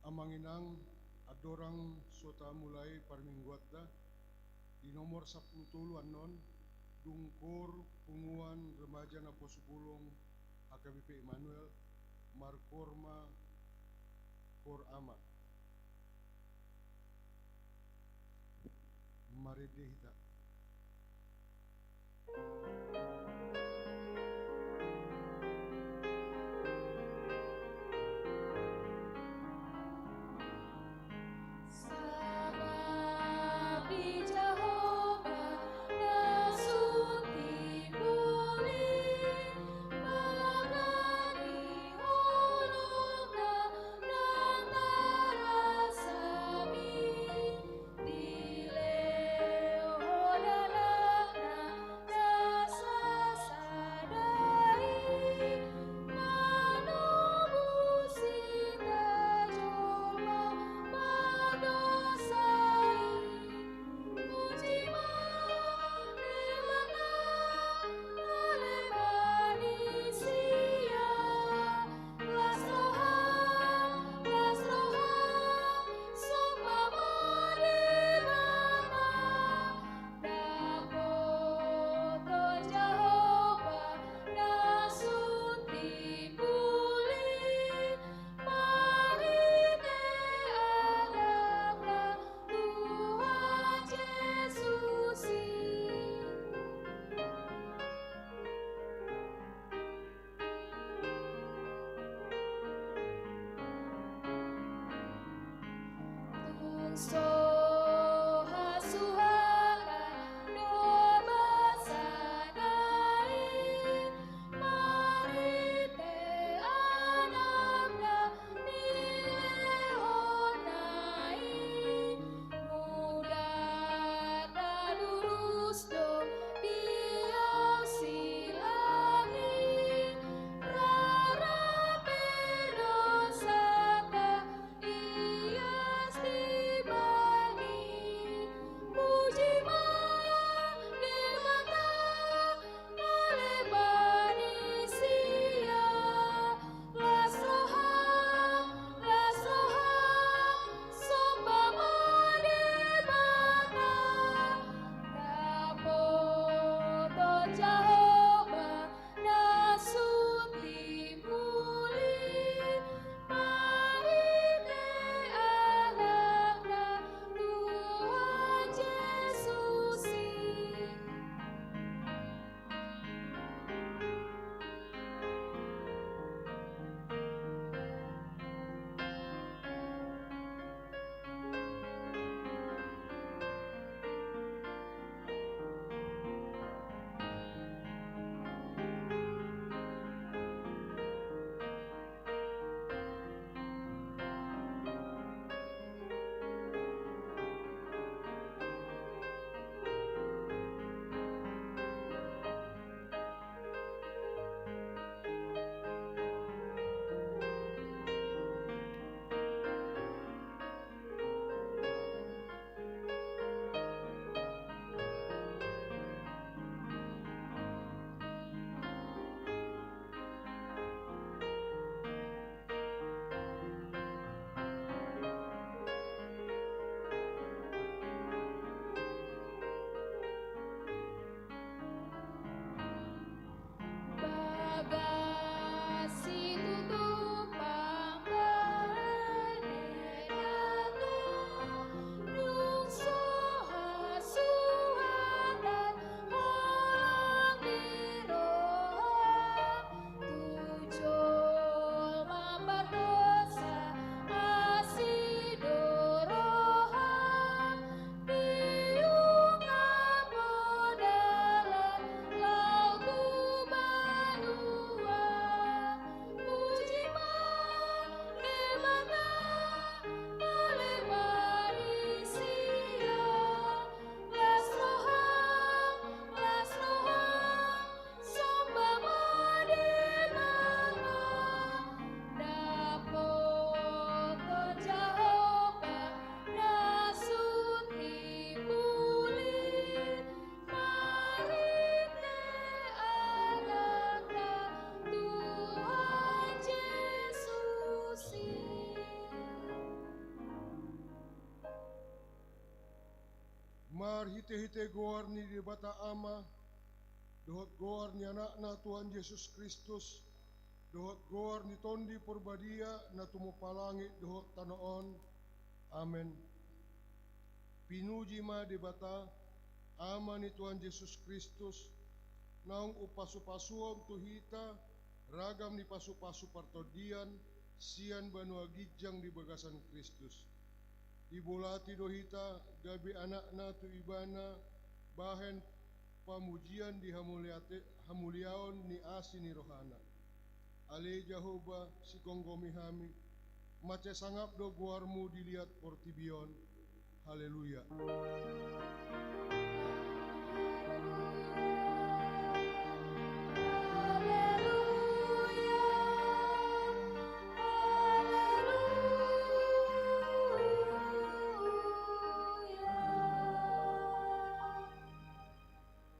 Amanginang adorang sota mulai parmingguat da di nomor 10 anon dungkor punguan remaja na posubulong AKBP Emmanuel Markorma Kor Ama Maredehita. Mar hite-hite goar ni di bata ama, dohot goar ni anak na Tuhan Yesus Kristus, dohot goar ni tondi porbadia na tumupalangi dohot tanoon. Amen. Pinuji ma di bata ama ni Tuhan Yesus Kristus, naung upasu-pasuom tuhita, ragam ni pasu-pasu partodian, sian banua gijang di bagasan Kristus. Dibolati dohita gabi anak-na tu ibana, bahen pamujian di hamuliaon ni asi ni rohana. Ale Jehovah si konggomi hami, mace sangap do guarmu dilihat portibion. Haleluya.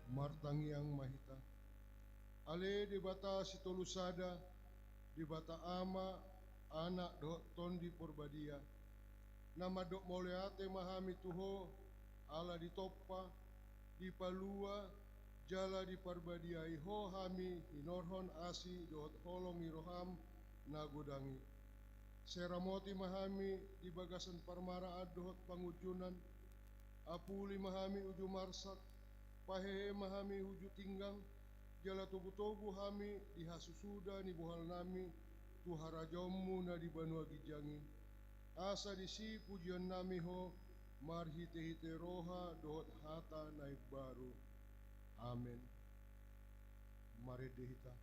Martangiang mahita. Ale di bata si tolusada, di bata ama, anak do tondi porbadia. Nama dok moleate mahami tuho, ala di toppa, di palua, jala di parbadia iho hami hinorhon asi dohot holong iroham na godangi. Seramoti mahami di bagasan parmaraad dohot pangujunan, apuli mahami uju marsak, pahehe mahami uju tinggang, jala tobu-tobu hami di hasusuda ni bohal nami, tuhara jommu na di banua gijangi. Asa di si pujian nami ho, mar hite-hite roha dohot hata naik baru. Amen. Mari dehita.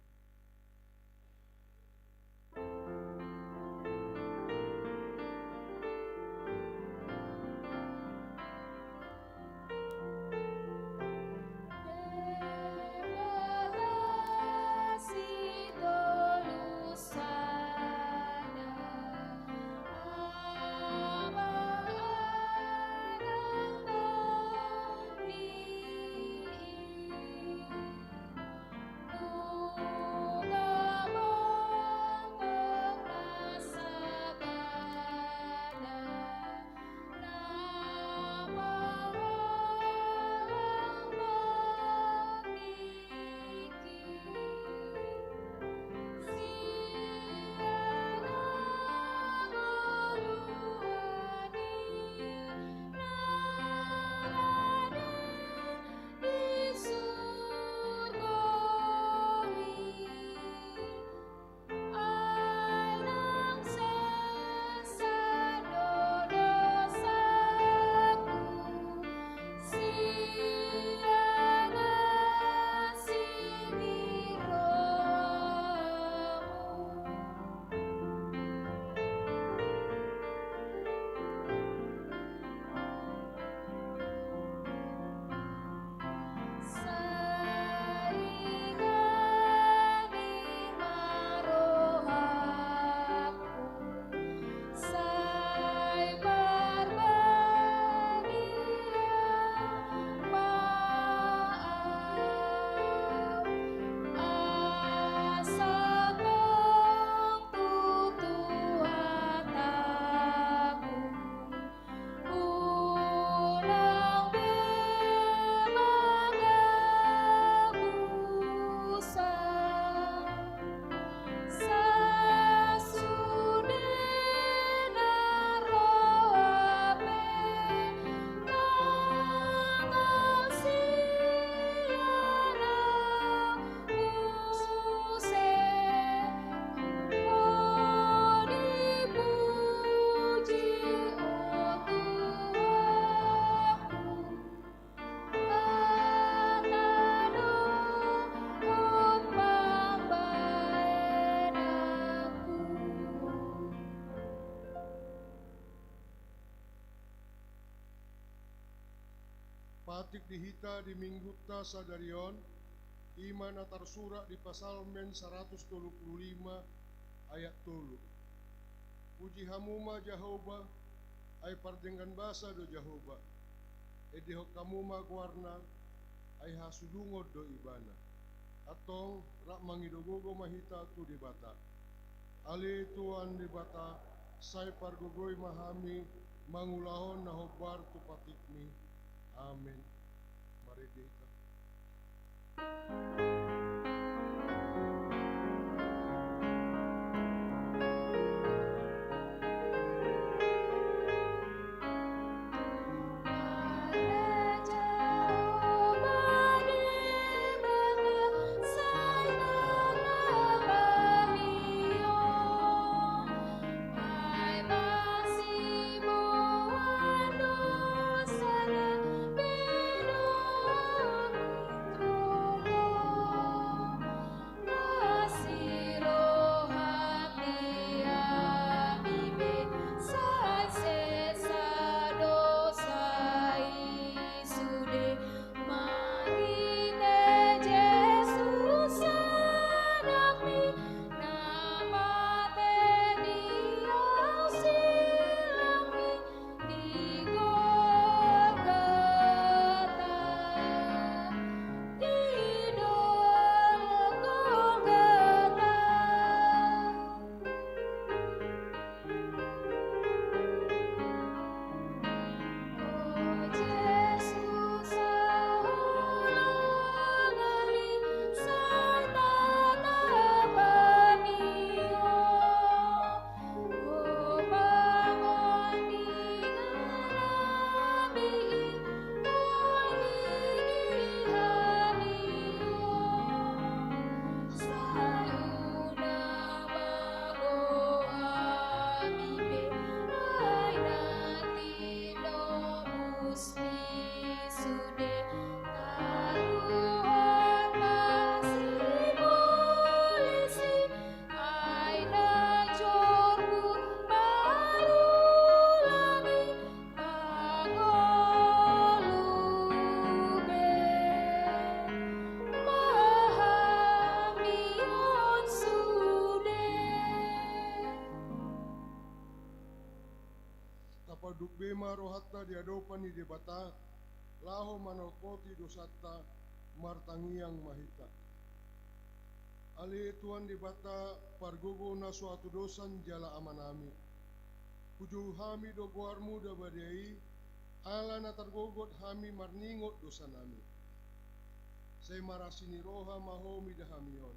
Patik dihita di mingguta sadarion, iman atar surat di pasal men 125 ayat 3. Puji hamuma Jehovah, ay pardengan basa do Jehovah, edihok kamuma guarna, ay hasudungod do ibana. Atong rak mangidogogo mahita tu di bata. Ali tuan di bata, say pargogoy mahami, mangulahon na hobbar tu patikmi. Amin. Mari kita. Tapaduk bema rohatta diadopani debata, laho manopoti dosata, martangiang mahita. Ali tuan debata pargogo na suatu dosan jala amanami. Puju hami do guarmu da badai, ala na targogot hami marningot dosanami. Saya marasini roha mahomi dahamion.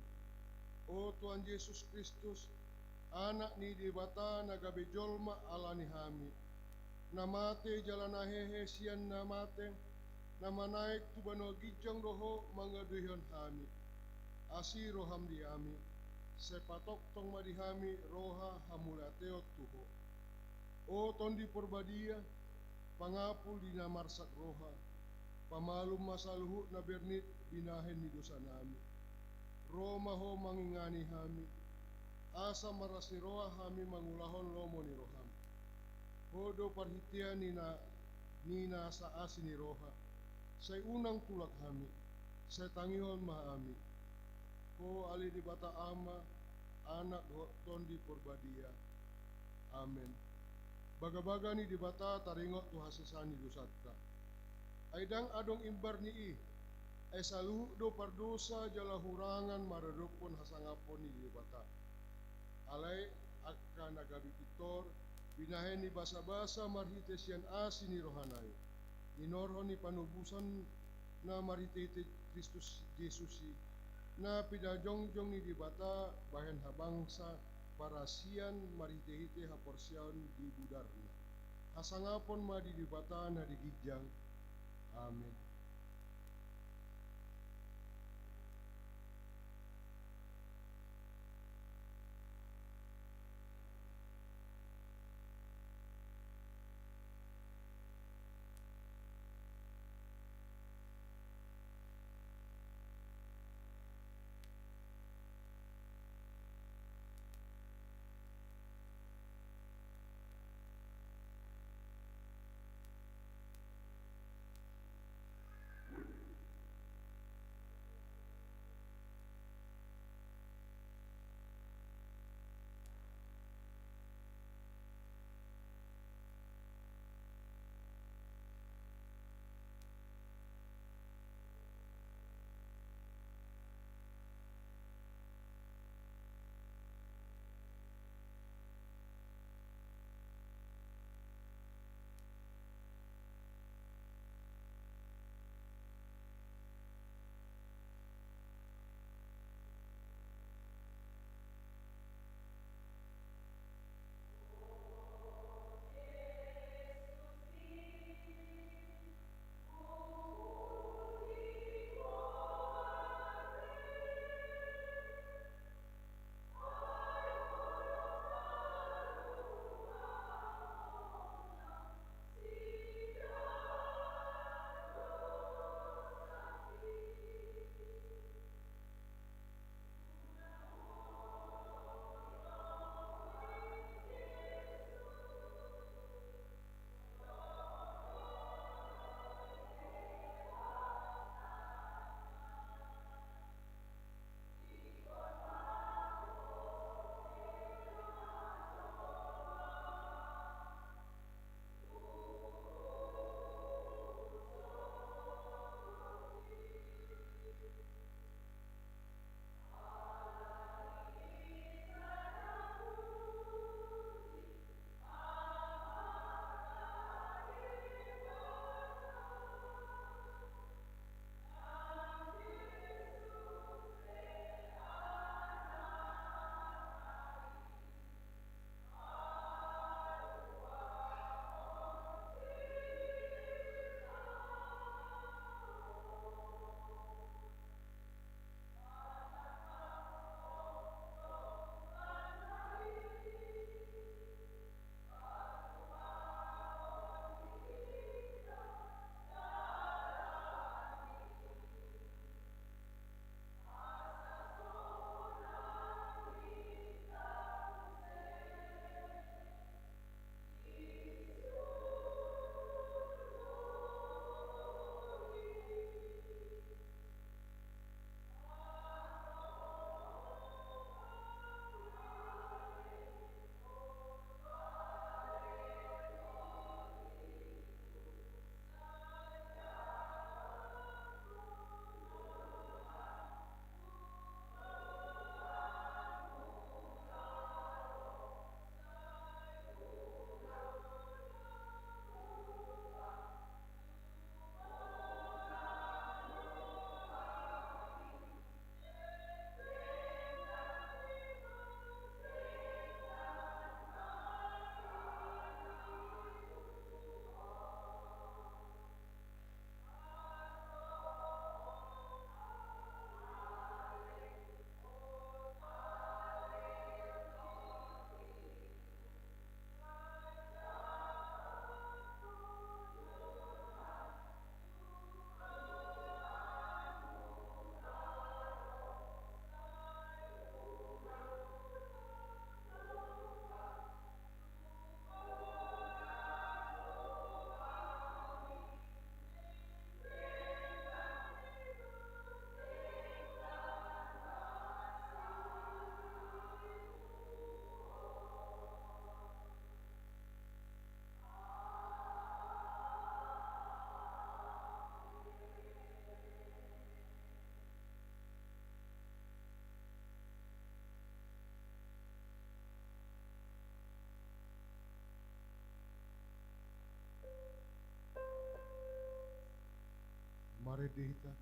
O Tuhan Yesus Kristus, anak ni debata nagabe jolma alani hami. Namate jalana hehe sian namate, nama naik tubano gijang roho mangaduhon hami. Asi roham diami, sepatok tong madihami roha hamulateo tuho. O tondi porbadia, pangapul di namarsak roha, pamalum masaluhu na bernit binahen ni dosa nami. Roma ho mangingani hami, asa maras ni roha hami mangulahon lomo ni roham. Hodo parhitia nina sa asi ni roha, say unang tulak hami, say tangihon mahami. Ko ali di bata ama, anak tondi porbadia. Amen. Baga-baga ni di bata taringot tu hasisani dosatta. Aidang adong imbar ni ay saluhu do pardosa jala hurangan maradopon hasangapon ni di bata. Alay akka nagabi pitor, binahen ni basa-basa marhite sian asi ni rohanay. Inorho ni panubusan na marhite Kristus Yesusi, na pidajongjong ni dibata bahen habangsa parasian marhite-hite haporsian di budarna. Hasangapon ma di dibata na digijang. Amin. Mari dihita.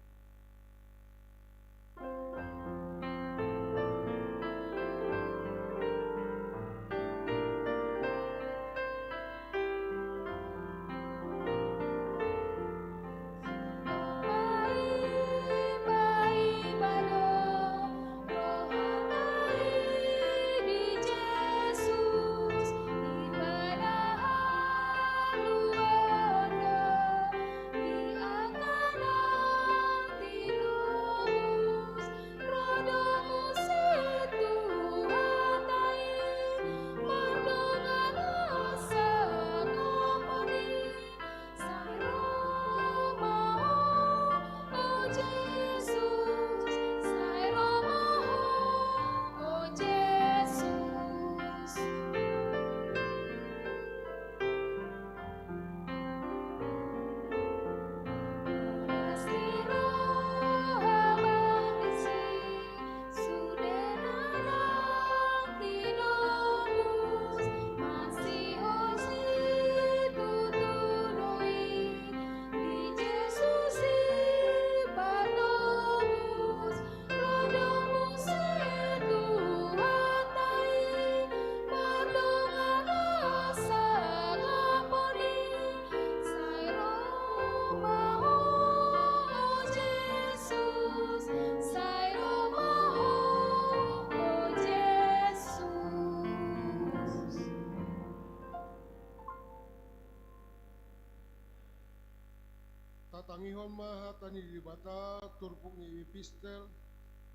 Tatangihon mahatani dibata turpung epistel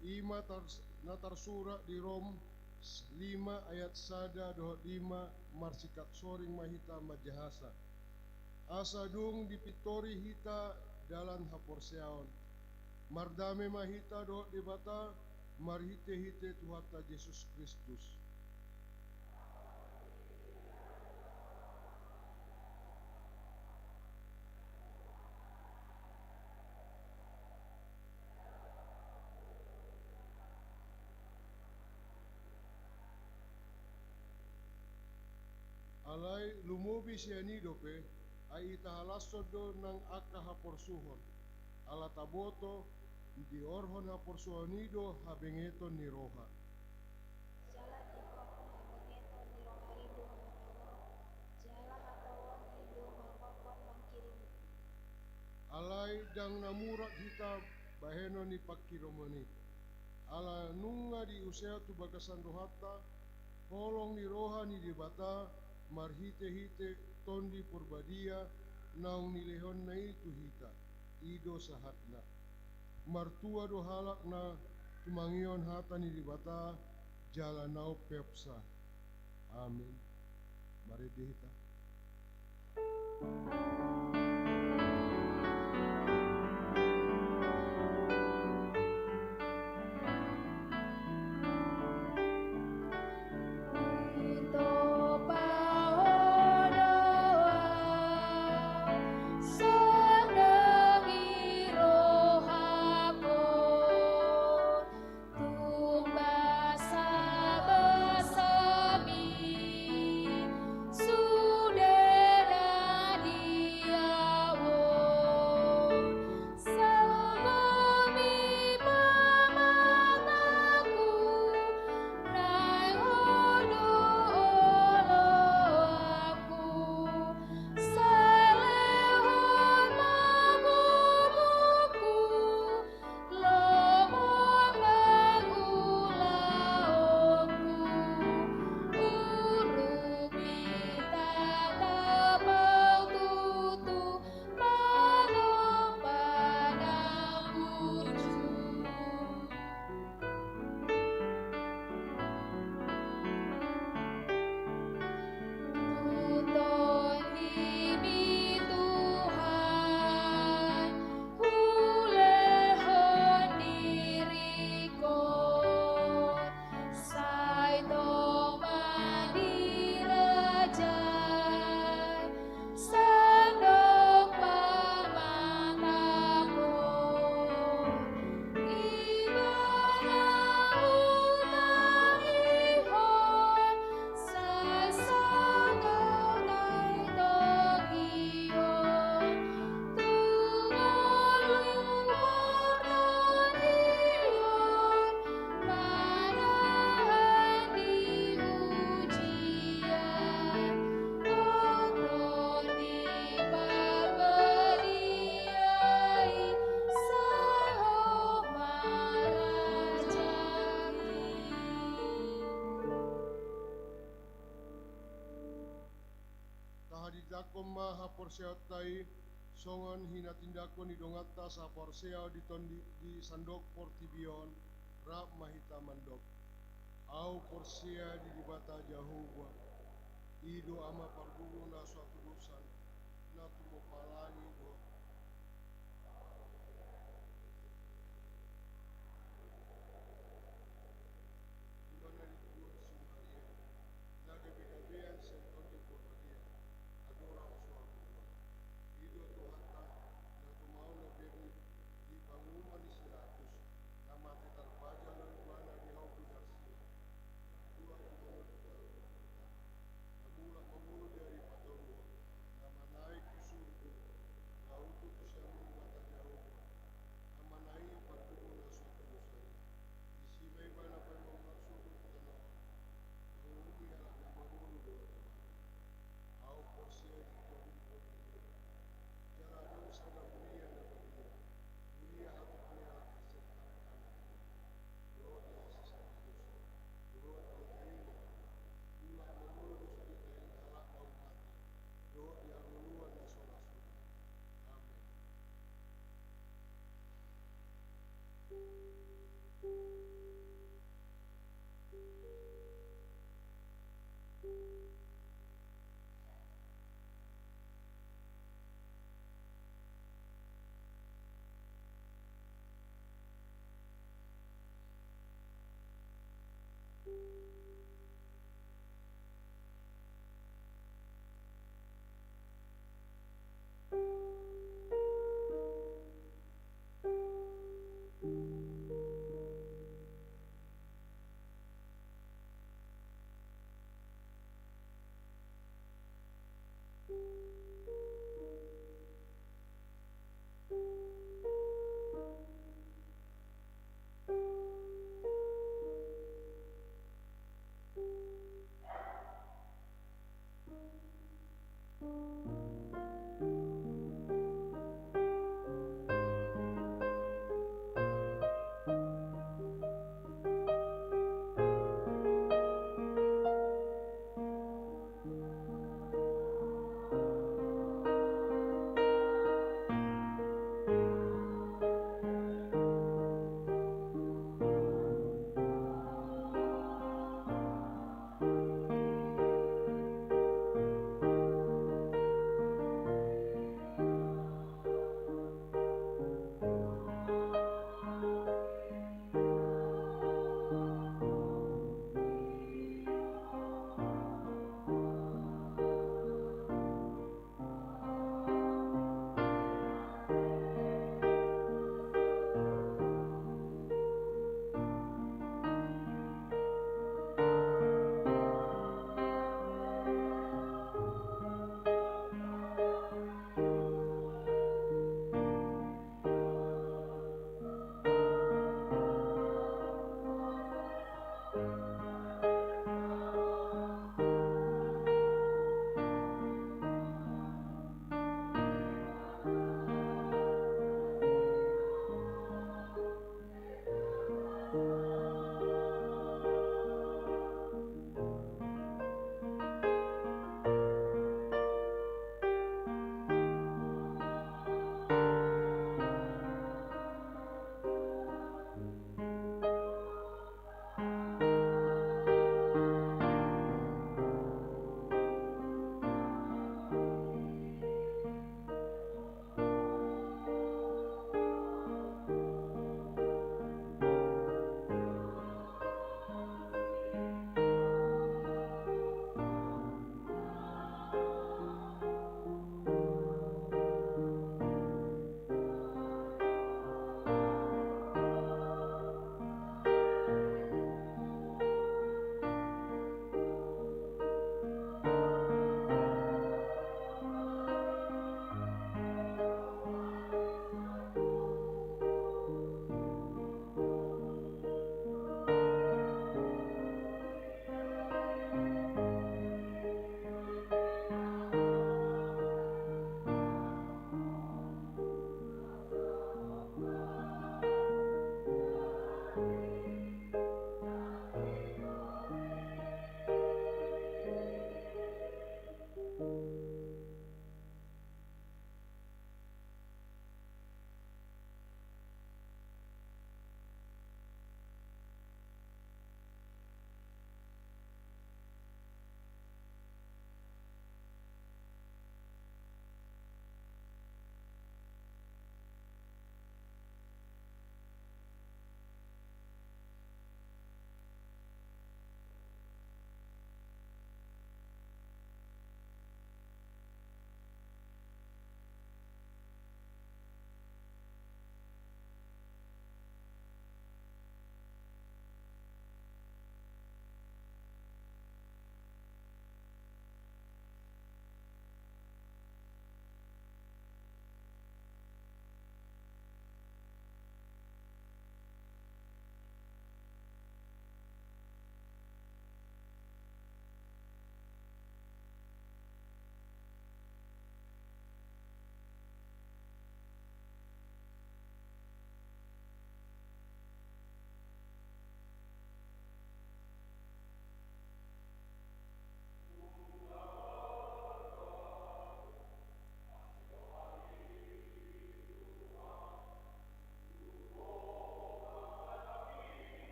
ima natarsura di Rom 5 ayat 1-5 marsikat soring mahita majahasa asadung dipitori hita dalan haporseaon mardame mahita do dibata marhite-hite Tuhata Yesus Kristus. Alay lumubi siya ni dope ay itahalaso do ng aka haporsuhon. Ala taboto di orhon haporsuhon nido habengeton ni roha. Jala di kokon habengeton ni roha ido matawo. Jala hatawon ido mapapon mangkirim. Alay dang namurak hita baheno ni pakiromoni. Ala nunga di usea tu bagasan rohata holong ni roha ni dibata marhite-hite tondi purbadia naung nilehon na itu hita ido sahatna martua do halak na tumangion hata ni dibata jala nau pepsa amin mari dihita. Su ha porseot tai songon hina tindakon di dongata sa porsea di sandok portibion rap mahita mandok au porsea di dibata Jahuwa ido ama pargulu na suatu dosan na tumo palani do dimana di tumo Sumaria na gabi-gabian senton di porbadia adora suatu ido tuhata na tumau na birni di pangumuman di Sirakus na mati terpaja lalu mana di hau Garcia dua gubernur kita na mulak memulu dari Patorua na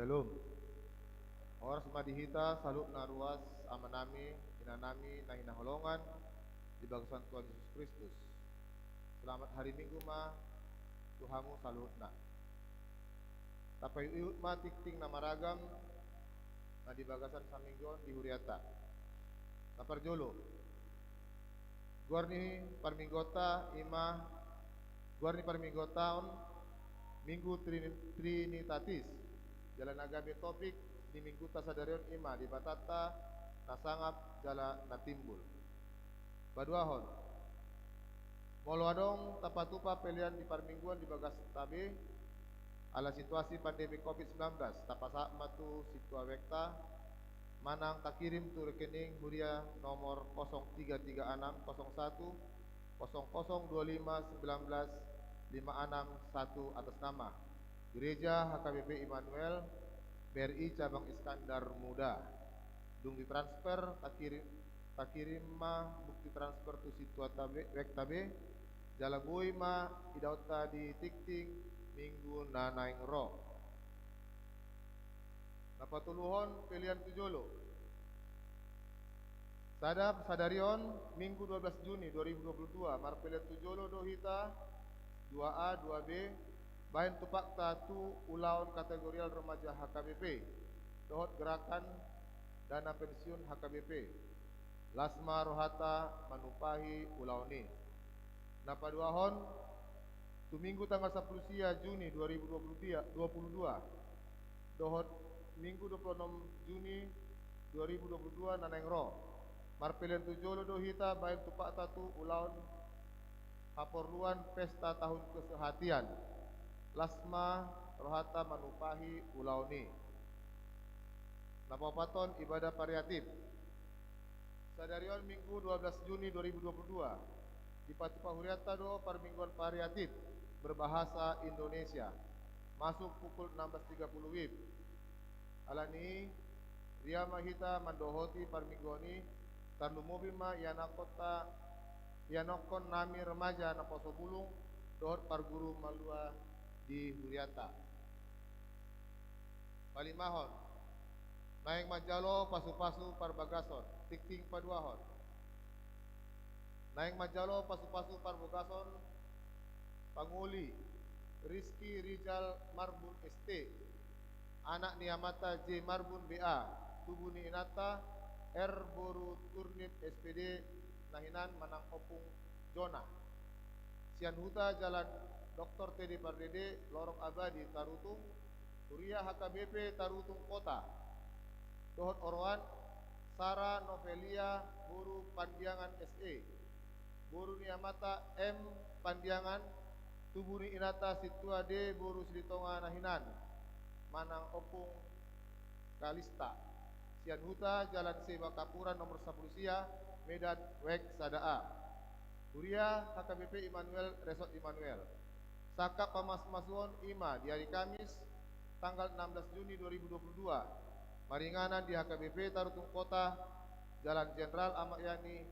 Shalom. Oras madihita salut na ruas amanami inanami na hinaholongan di bagasan Tuhan Yesus Kristus. Selamat hari Minggu ma Tuhamu salut na. Tapay uyut ma tikting na maragam na di bagasan sa minggon di huriata. Naparjolo. Guarni parminggota ima guarni parminggotaon Minggu Trinitatis. Jalan agabe topik di minggu tasadarion ima di batata nasangap jala natimbul. Paduahon. Moluadong tapatupa pilihan di parmingguan di bagas tabe ala situasi pandemi COVID-19 tapasa matu situa wekta manang takirim tu rekening huria nomor 033601 002519 561 atas nama Gereja HKBP Immanuel BRI Cabang Iskandar Muda. Dung ditransfer takirim ma bukti transfer tu situa tabe wek tabe jalabui ma idauta di tikting minggu nanaing ro. Napatuluhon pilihan tujolo. Sadarion Minggu 12 Juni 2022 marpilihan tujolo dohita 2A 2B bahan tupak tatu ulaun kategorial remaja HKBP dohot gerakan dana pensiun HKBP Lasma Rohata Manupahi Ulauni. Napaduahon tu minggu tanggal 10 sia Juni 2022 dohot minggu 26 Juni 2022 nanengro marpilihan tujolo dohita bahan tupak tatu ulaun haporluan pesta tahun kesehatian Lasma Rohata Manupahi Ulauni. Napapaton ibadah variatif. Sadarion Minggu 12 Juni 2022 di Patupa Huriata do parmingguan variatif berbahasa Indonesia masuk pukul 16.30 WIB. Alani Ria Mahita mandohoti parmingguani tandu mobil ma yanokon nami remaja na poso bulung dohot parguru malua di Huriata. Palimahon naing majalo pasu-pasu parbagason tikting paduahon. Naing majalo pasu-pasu parbagason panguli Rizky Rizal Marbun ST anak niamata J Marbun BA tubuh ni inata R Boru Turnip SPD nahinan manang opung Jona Sian Huta Jalan Dr. Tedi Pardede Lorong Abadi Tarutung Kuria HKBP Tarutung Kota Dohot Orwan Sara Novelia Buru Pandiangan SE Buru Niamata M Pandiangan Tubuni Inata Situa D Buru Silitonga Nahinan Manang Opung Kalista Sian Huta Jalan Seba Kapuran nomor 10 sia Medan Wek Sadaa Kuria HKBP Immanuel Resort Immanuel Saka Pamas-Masuon Ima di hari Kamis tanggal 16 Juni 2022 Maringanan di HKBP Tarutung Kota Jalan Jenderal Ahmad Yani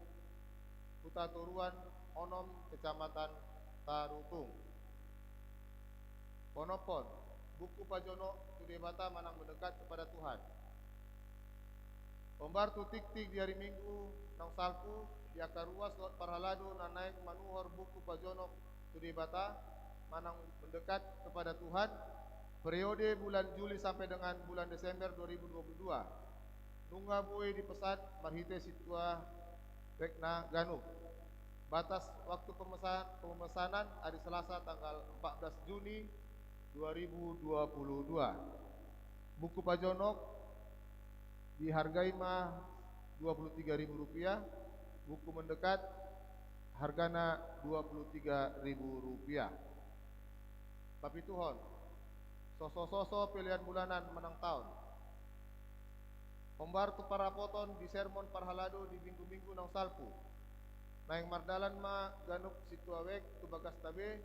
Huta Turuan Onom Kecamatan Tarutung. Ponopon buku Pajono Tudebata manang mendekat kepada Tuhan. Pembartu tik-tik di hari Minggu nang salpu di akar ruas lot parhalado na naik manuhor buku Pajono Tudebata manang mendekat kepada Tuhan periode bulan Juli sampai dengan bulan Desember 2022 nunga bue dipesan marhite situa Rekna Ganuk batas waktu pemesanan hari Selasa tanggal 14 Juni 2022 buku Pajonok dihargai mah Rp23.000 buku mendekat hargana Rp23.000 tapi Tuhan sosok-sosok pilihan bulanan menang tahun pembartu para poton di sermon parhalado di minggu-minggu nang salpu naing mardalan ma ganuk situawek tu bagas tabe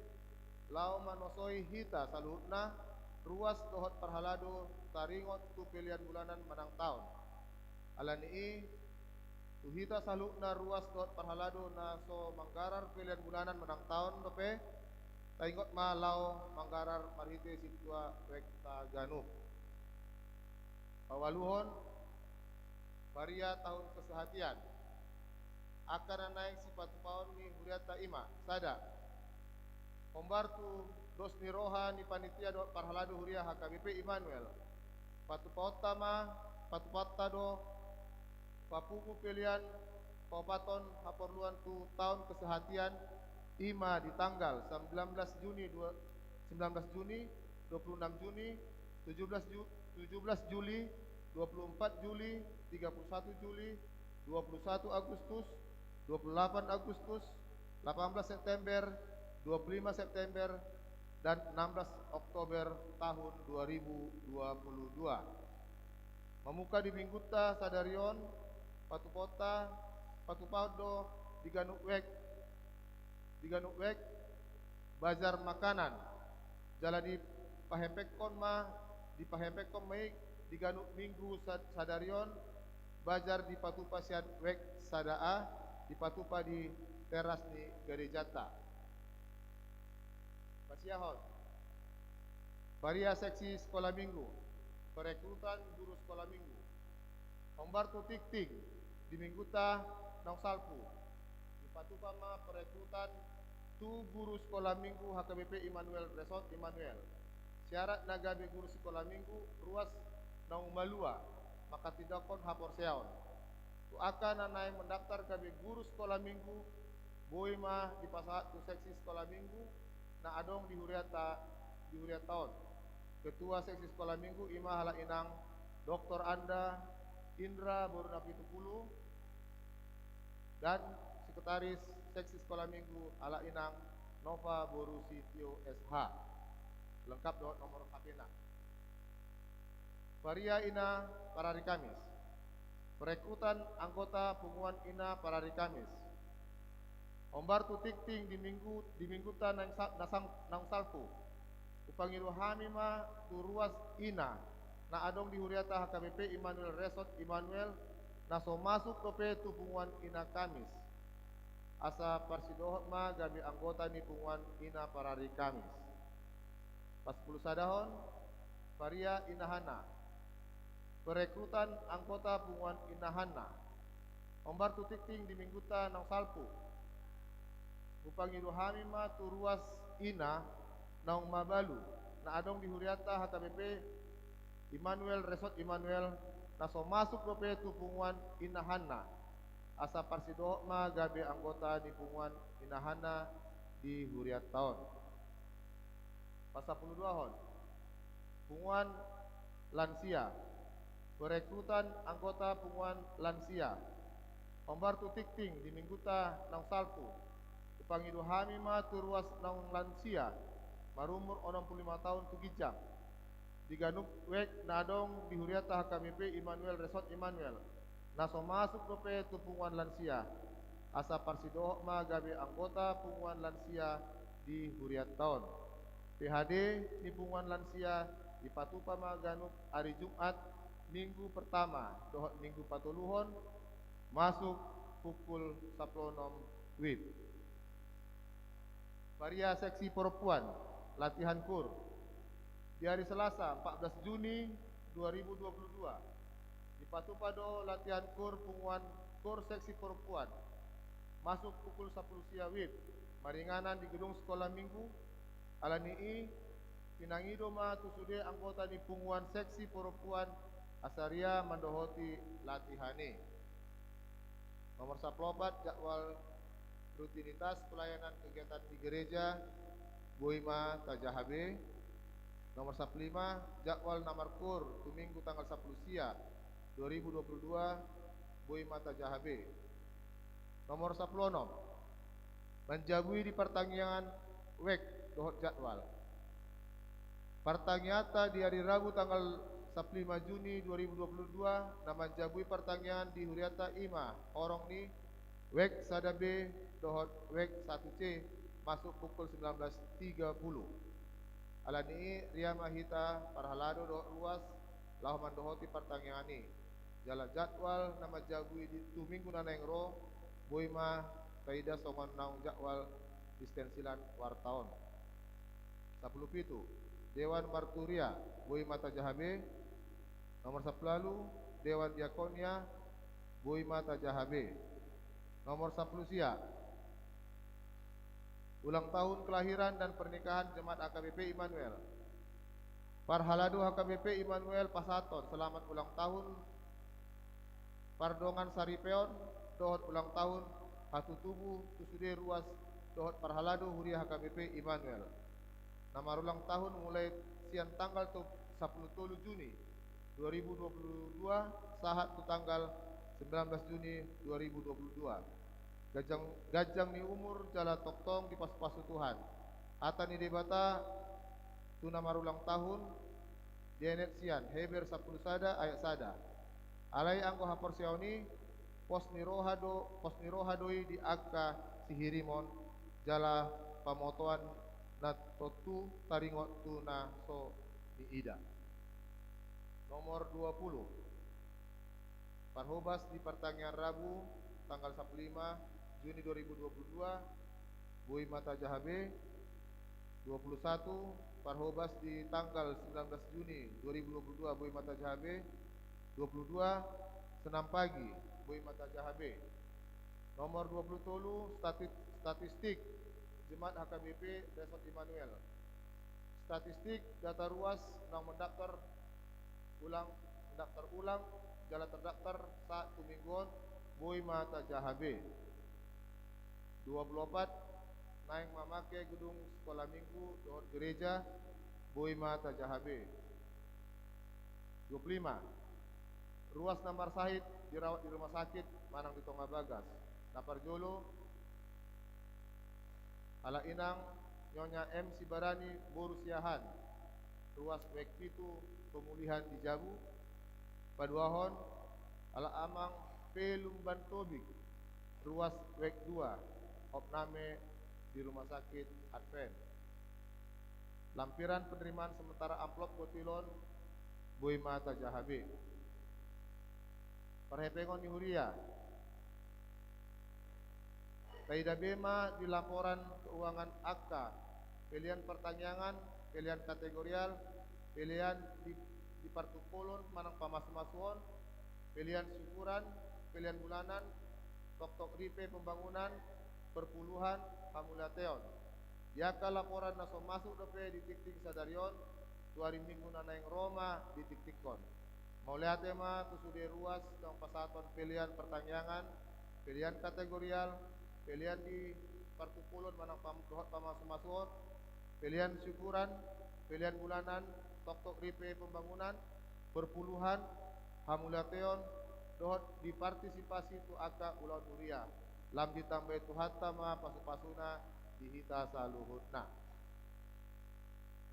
lao manosoi hita saluhutna ruas dohot parhalado taringot tu pilihan bulanan menang tahun alani tu hita saluhna ruas dohot parhalado na so manggarar pilihan bulanan menang tahun dope taingot ma lao manggarar marhite situa wek ta ganuk Pawaluhon Varia tahun kesehatian akan naik sifat paon ni huriata ima sada Ombartu dos niroha ni panitia do parhalado huria HKBP Immanuel patu pautama patu patado papugu pilihan paupaton haporluan tu tahun kesehatian ima di tanggal 19 Juni 19 Juni 26 Juni 17 Juli 24 Juli 31 Juli 21 Agustus 28 Agustus 18 September 25 September dan 16 Oktober tahun 2022 memuka di Mingguta Sadarion Patu Pota Patu Paudo di Ganukwek bazar makanan jalani pahempekon ma di pahempekon maik di Ganuk Minggu Sadarion bazar di Patupa Sian Wek Sadaa di Patupa di teras ni Garejata Pasiahon Varia seksi sekolah minggu perekrutan guru sekolah minggu Ombartu Tikting di Mingguta Nong Salpu di Patupa ma perekrutan tu guru sekolah minggu HKBP Immanuel Resort Immanuel syarat nagabe guru sekolah minggu ruas Nong Malua maka tidakon hapor seaon tu akan nanai mendaftar kabe guru sekolah minggu boy mah di pasal tu seksi sekolah minggu na adong di huriataon ketua seksi sekolah minggu ima hala inang Dr. Anda Indra Boruna Pitupulu dan sekretaris seksi sekolah minggu ala inang Nova Borusitio SH lengkap dengan nomor HP-na Varia ina para hari Kamis perekrutan anggota punguan ina para hari Kamis Ombartu Tikting di Mingguta nang salpu upangiru hamima tu ruas ina na adong di huriata HKBP Immanuel Resort Immanuel na so masuk ke tu punguan ina Kamis asa parsidohot ma gabi anggota ni punguan ina para hari Kamis pas 10 sadahon Varia Inahana perekrutan anggota punguan Inahana Ombartu Tikting di Mingguta nang salpu upangiru hamima tu ruas ina naung mabalu na adong di huriata HKBP Immanuel Resort Immanuel na so masuk ke tu punguan Inahana asa parsidohok ma gabe anggota di punguan Inahana di huriat tahun pasal 12 hon punguan lansia perekrutan anggota punguan lansia Ombartu Tikting di Mingguta nang salpu upangidu hamima tu ruas naung lansia marumur 65 tahun tu gijang di Ganuk Wek nadong di huriata HKBP Immanuel Resort Immanuel na so masuk ke tu punguan lansia asa parsidohok ma gabe anggota punguan lansia di huriat tahun PHD di punguan lansia di Patupa ma Ganuk hari Jumat minggu pertama dohot minggu patuluhon masuk pukul 10 WIB Varia seksi perempuan latihan kur di hari Selasa 14 Juni 2022 di Patupado latihan kur punguan kur seksi perempuan masuk pukul 10 siang WIB maringanan di gedung sekolah minggu alanii pinangido ma tusude anggota di punguan seksi perempuan asaria mandohoti latihane nomor 14 jadwal rutinitas pelayanan kegiatan di gereja Boima Tajahabe nomor 15 jadwal namarkur tu minggu tanggal 10 sia 2022 Boima Tajahabe nomor 16 menjabui di pertanggungan wek dohot jadwal pertangiata di hari Rabu tanggal 15 Juni 2022 nama jabui pertanggungan di huriata ima orong ni wek sadabe dohot wek 1C masuk pukul 19.30 alani ria mahita parhalado dohot luas lau mandohoti pertanggungan ni jala jadwal nama jabui di tu minggu nanengro boima kaida songon naung jadwal distensilan wartaon 10 pitu Dewan Marturia Boima Tajahabe Nomor 10 Dewan Diakonia Boy Mata Jahabe. Nomor 10 Sia ulang tahun kelahiran dan pernikahan Jemaat HKBP Immanuel. Parhaladu HKBP Immanuel Pasaton, selamat ulang tahun. Pardongan Saripeon, dohot ulang tahun. Hatu tubuh tusude ruas dohot parhaladu Huria HKBP Immanuel. Nama ulang tahun mulai siang tanggal 10 Juni 2022 sahat tu tanggal 19 Juni 2022. Gajang ni umur jala toktong di pas-pasu Tuhan. Ata ni debata tu nama ulang tahun Jenet Sian Heber 10 sada ayat sada. Alai anggo hapor siauni pos ni rohadoi di akka sihirimon jala pamotoan na totu taringot tu na so ni ida. Nomor 20 Parhobas di pertanyaan Rabu tanggal 15 Juni 2022 Boy Mata Jahabe. 21 Parhobas di tanggal 19 Juni 2022 Boy Mata Jahabe. 22 Senam Pagi Boy Mata Jahabe. Nomor 20 statistik Jemaat HKBP Resort Immanuel. Statistik data ruas nang mendaftar ulang jala terdaftar saat tumingguan Boy Mata Jahabe. 24 naik memakai gedung sekolah minggu dohot gereja Boy Mata Jahabe. 25 ruas Namar Sahid dirawat di rumah sakit Manang di Tonga Bagas. Napar Jolo ala inang Nyonya M Sibarani Boru Siahan ruas wek pitu pemulihan di Jabu. Paduahon ala amang P Lumban Tobik ruas wek 2 opname di rumah sakit Advent. Lampiran penerimaan sementara amplop kotilon Boy Mata Jahabe. Perhepengon di Huria. Kaida Bema di laporan keuangan AK, pilihan pertanyaan, pilihan kategorial, pilihan di partupolon manang pamas-masuon, pilihan syukuran, pilihan bulanan, tok-tok ripe pembangunan, perpuluhan hamulateon. Yaka laporan naso masuk dope di tik-tik sadarion, tuari minggu nanaing Roma di tik-tikkon. Mau lihat tema tusude ruas tong pasaton pilihan pertanyaan, pilihan kategorial, pilihan di partupulon manang dohot pamas-masuon, pilihan syukuran, pilihan bulanan, tok-tok ripe pembangunan, perpuluhan hamulateon, dohot di partisipasi tu aka ulaun Huria. Lam ditambah tu hatta ma pasu-pasuna dihita saluhutna.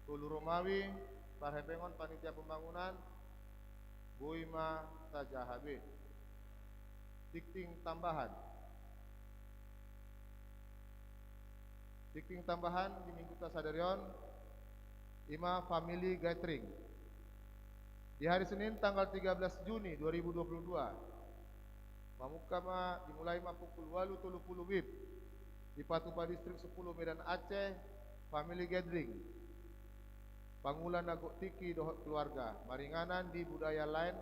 Tulu Romawi parhepengon panitia pembangunan Boy Mata Jahabe. Dikting tambahan di minggu tasadarion Ima Family Gathering di hari Senin tanggal 13 Juni 2022. Mamukama dimulai pukul 8.30 WIB di Patupa Distrik 10 Medan Aceh. Family Gathering Pangulan Nagok Tiki dohot keluarga maringanan di budaya lain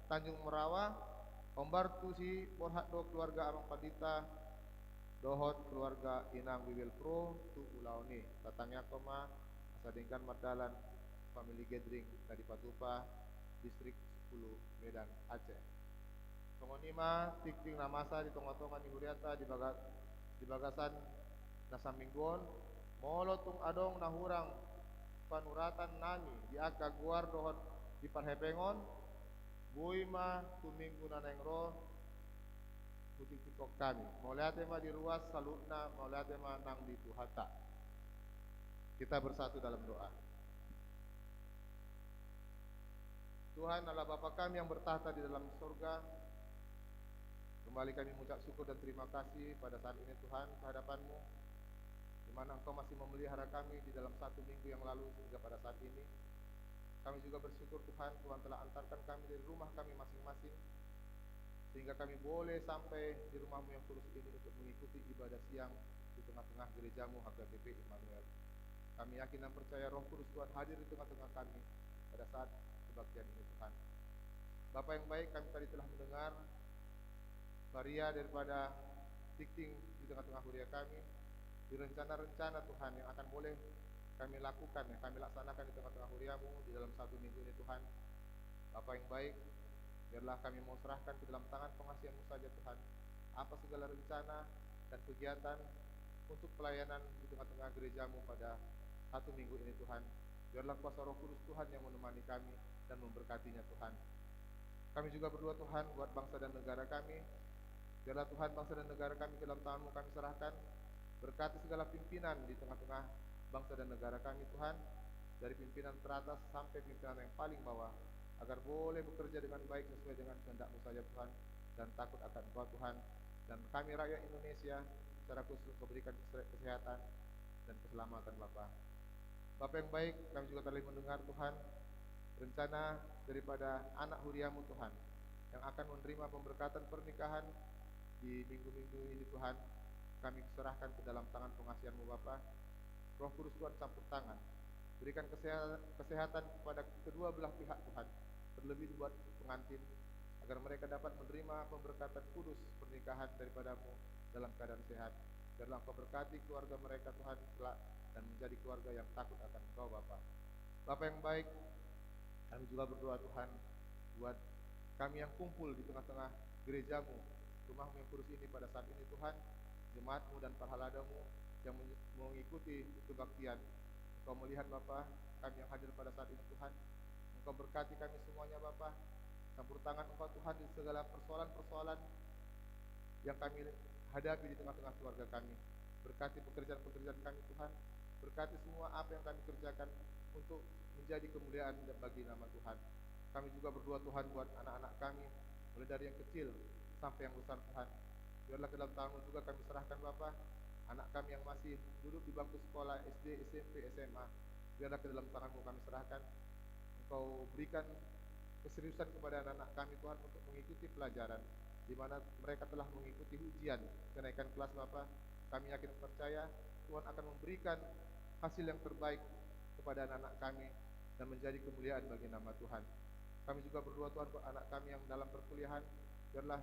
Tanjung Merawa Ombar Tusi Borhat do keluarga Amang Padita dohot keluarga Inang Wiwil Pro tu ulauni tatangnya koma asadingkan mardalan Family Gathering dari Patupa Distrik 10 Medan Aceh. Pengonima tik-tik namasa di tonga-tonga ni Huriata di bagasan nasa mingguon molo tung adong nahurang panuratan nami di aka guar dohot di parhepengon Boy Ma tuminggu naneng ro putik tikok kami mau lihat tema di ruas salutna mau lihat tema nang di Tuhata. Kita bersatu dalam doa. Tuhan Allah Bapa kami yang bertahta di dalam surga, kembali kami mengucap syukur dan terima kasih pada saat ini Tuhan kehadapan-Mu, di mana Engkau masih memelihara kami di dalam 1 minggu yang lalu hingga pada saat ini. Kami juga bersyukur Tuhan telah antarkan kami dari rumah kami masing-masing, sehingga kami boleh sampai di rumah-Mu yang kudus ini untuk mengikuti ibadah siang di tengah-tengah gereja-Mu HKBP Immanuel. Kami yakin dan percaya Roh Kudus Tuhan hadir di tengah-tengah kami pada saat kebaktian ini Tuhan. Bapak yang baik, kami tadi telah mendengar varia daripada dikting di tengah-tengah huria kami, di rencana-rencana Tuhan yang akan boleh kami lakukan, yang kami laksanakan di tengah-tengah huriamu di dalam 1 minggu ini Tuhan. Bapak yang baik, biarlah kami mau serahkan ke dalam tangan pengasihan-Mu saja Tuhan, apa segala rencana dan kegiatan untuk pelayanan di tengah-tengah gereja-Mu pada 1 minggu ini Tuhan. Biarlah kuasa Roh Kudus Tuhan yang menemani kami dan memberkatinya Tuhan. Kami juga berdoa Tuhan buat bangsa dan negara kami. Biarlah Tuhan bangsa dan negara kami ke dalam tangan-Mu kami serahkan. Berkati segala pimpinan di tengah-tengah bangsa dan negara kami Tuhan, dari pimpinan teratas sampai pimpinan yang paling bawah, agar boleh bekerja dengan baik sesuai dengan kehendak-Mu saja Tuhan, dan takut akan Engkau Tuhan. Dan kami rakyat Indonesia secara khusus memberikan kesehatan dan keselamatan Bapa. Bapa yang baik, kami juga telah mendengar Tuhan rencana daripada anak huriamu Tuhan yang akan menerima pemberkatan pernikahan di minggu-minggu ini Tuhan. Kami serahkan ke dalam tangan pengasihan-Mu Bapa. Roh Kudus Tuhan campur tangan, berikan kesehatan kepada kedua belah pihak Tuhan, terlebih buat pengantin, agar mereka dapat menerima pemberkatan kudus pernikahan daripada-Mu dalam keadaan sehat. Biarlah Engkau berkati keluarga mereka Tuhan kelak, dan menjadi keluarga yang takut akan Engkau Bapa. Bapa yang baik, kami juga berdoa Tuhan buat kami yang kumpul di tengah-tengah gereja-Mu, rumah-Mu yang kudus ini pada saat ini Tuhan, jemaat-Mu dan pahalada-Mu yang mengikuti kebaktian. Engkau melihat Bapa, kami yang hadir pada saat ini Tuhan. Engkau berkati kami semuanya Bapa. Campur tangan Engkau Tuhan di segala persoalan-persoalan yang kami hadapi di tengah-tengah keluarga kami. Berkati pekerjaan-pekerjaan kami Tuhan. Berkati semua apa yang kami kerjakan untuk menjadi kemuliaan bagi nama Tuhan. Kami juga berdoa Tuhan buat anak-anak kami, mulai dari yang kecil sampai yang besar Tuhan. Biarlah ke dalam tangan-Mu juga kami serahkan Bapa, anak kami yang masih duduk di bangku sekolah SD, SMP, SMA. Biarlah ke dalam tangan-Mu kami serahkan. Engkau berikan keseriusan kepada anak-anak kami Tuhan untuk mengikuti pelajaran, di mana mereka telah mengikuti ujian kenaikan kelas Bapa. Kami yakin percaya Tuhan akan memberikan hasil yang terbaik kepada anak-anak kami dan menjadi kemuliaan bagi nama Tuhan. Kami juga berdoa Tuhan buat anak kami yang dalam perkuliahan. Biarlah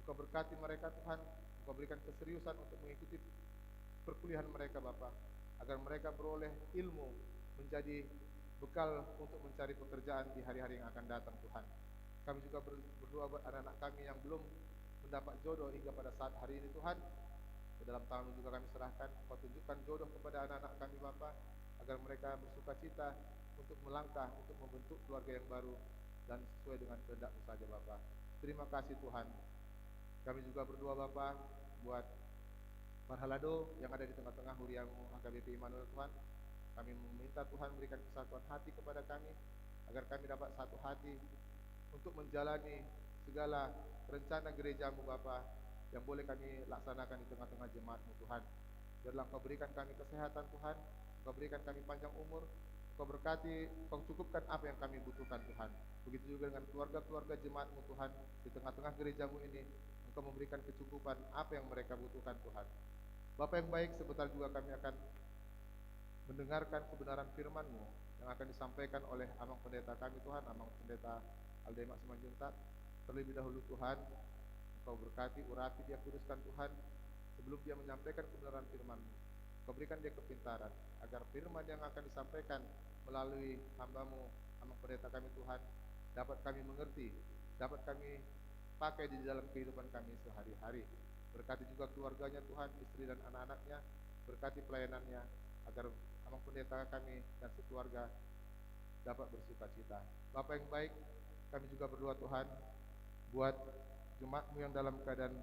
Engkau berkati mereka Tuhan. Engkau berikan keseriusan untuk mengikuti perkuliahan mereka Bapa, agar mereka beroleh ilmu menjadi bekal untuk mencari pekerjaan di hari-hari yang akan datang Tuhan. Kami juga berdoa buat anak-anak kami yang belum mendapat jodoh hingga pada saat hari ini Tuhan. Ke dalam tangan-Mu juga kami serahkan. Engkau tunjukkan jodoh kepada anak-anak kami Bapa, agar mereka bersuka cita untuk melangkah, untuk membentuk keluarga yang baru dan sesuai dengan kehendak-Mu saja Bapa. Terima kasih Tuhan. Kami juga berdoa Bapa buat Parhalado yang ada di tengah-tengah huriamu HKBP Immanuel Tuhan. Kami meminta Tuhan berikan kesatuan hati kepada kami, agar kami dapat satu hati untuk menjalani segala rencana gereja-Mu Bapa yang boleh kami laksanakan di tengah-tengah jemaat-Mu Tuhan. Biarlah Engkau berikan kami kesehatan Tuhan, Engkau berikan kami panjang umur, Engkau berkati, Engkau cukupkan apa yang kami butuhkan Tuhan. Begitu juga dengan keluarga-keluarga jemaat-Mu Tuhan, di tengah-tengah gereja-Mu ini Engkau memberikan kecukupan apa yang mereka butuhkan Tuhan. Bapa yang baik, sebentar juga kami akan mendengarkan kebenaran firman-Mu yang akan disampaikan oleh Amang Pendeta kami Tuhan, Amang Pendeta Aldemak Simanjuntak. Terlebih dahulu Tuhan, Engkau berkati, urapi dia, kuduskan Tuhan, sebelum dia menyampaikan kebenaran firman-Mu. Engkau berikan dia kepintaran, agar firman yang akan disampaikan melalui hamba-Mu, Amang Pendeta kami Tuhan, dapat kami mengerti, dapat kami pakai di dalam kehidupan kami sehari-hari. Berkati juga keluarganya Tuhan, istri dan anak-anaknya, berkati pelayanannya, agar Amang Pendeta kami dan sekeluarga dapat bersuka cita. Bapa yang baik, kami juga berdoa Tuhan buat jemaat-Mu yang dalam keadaan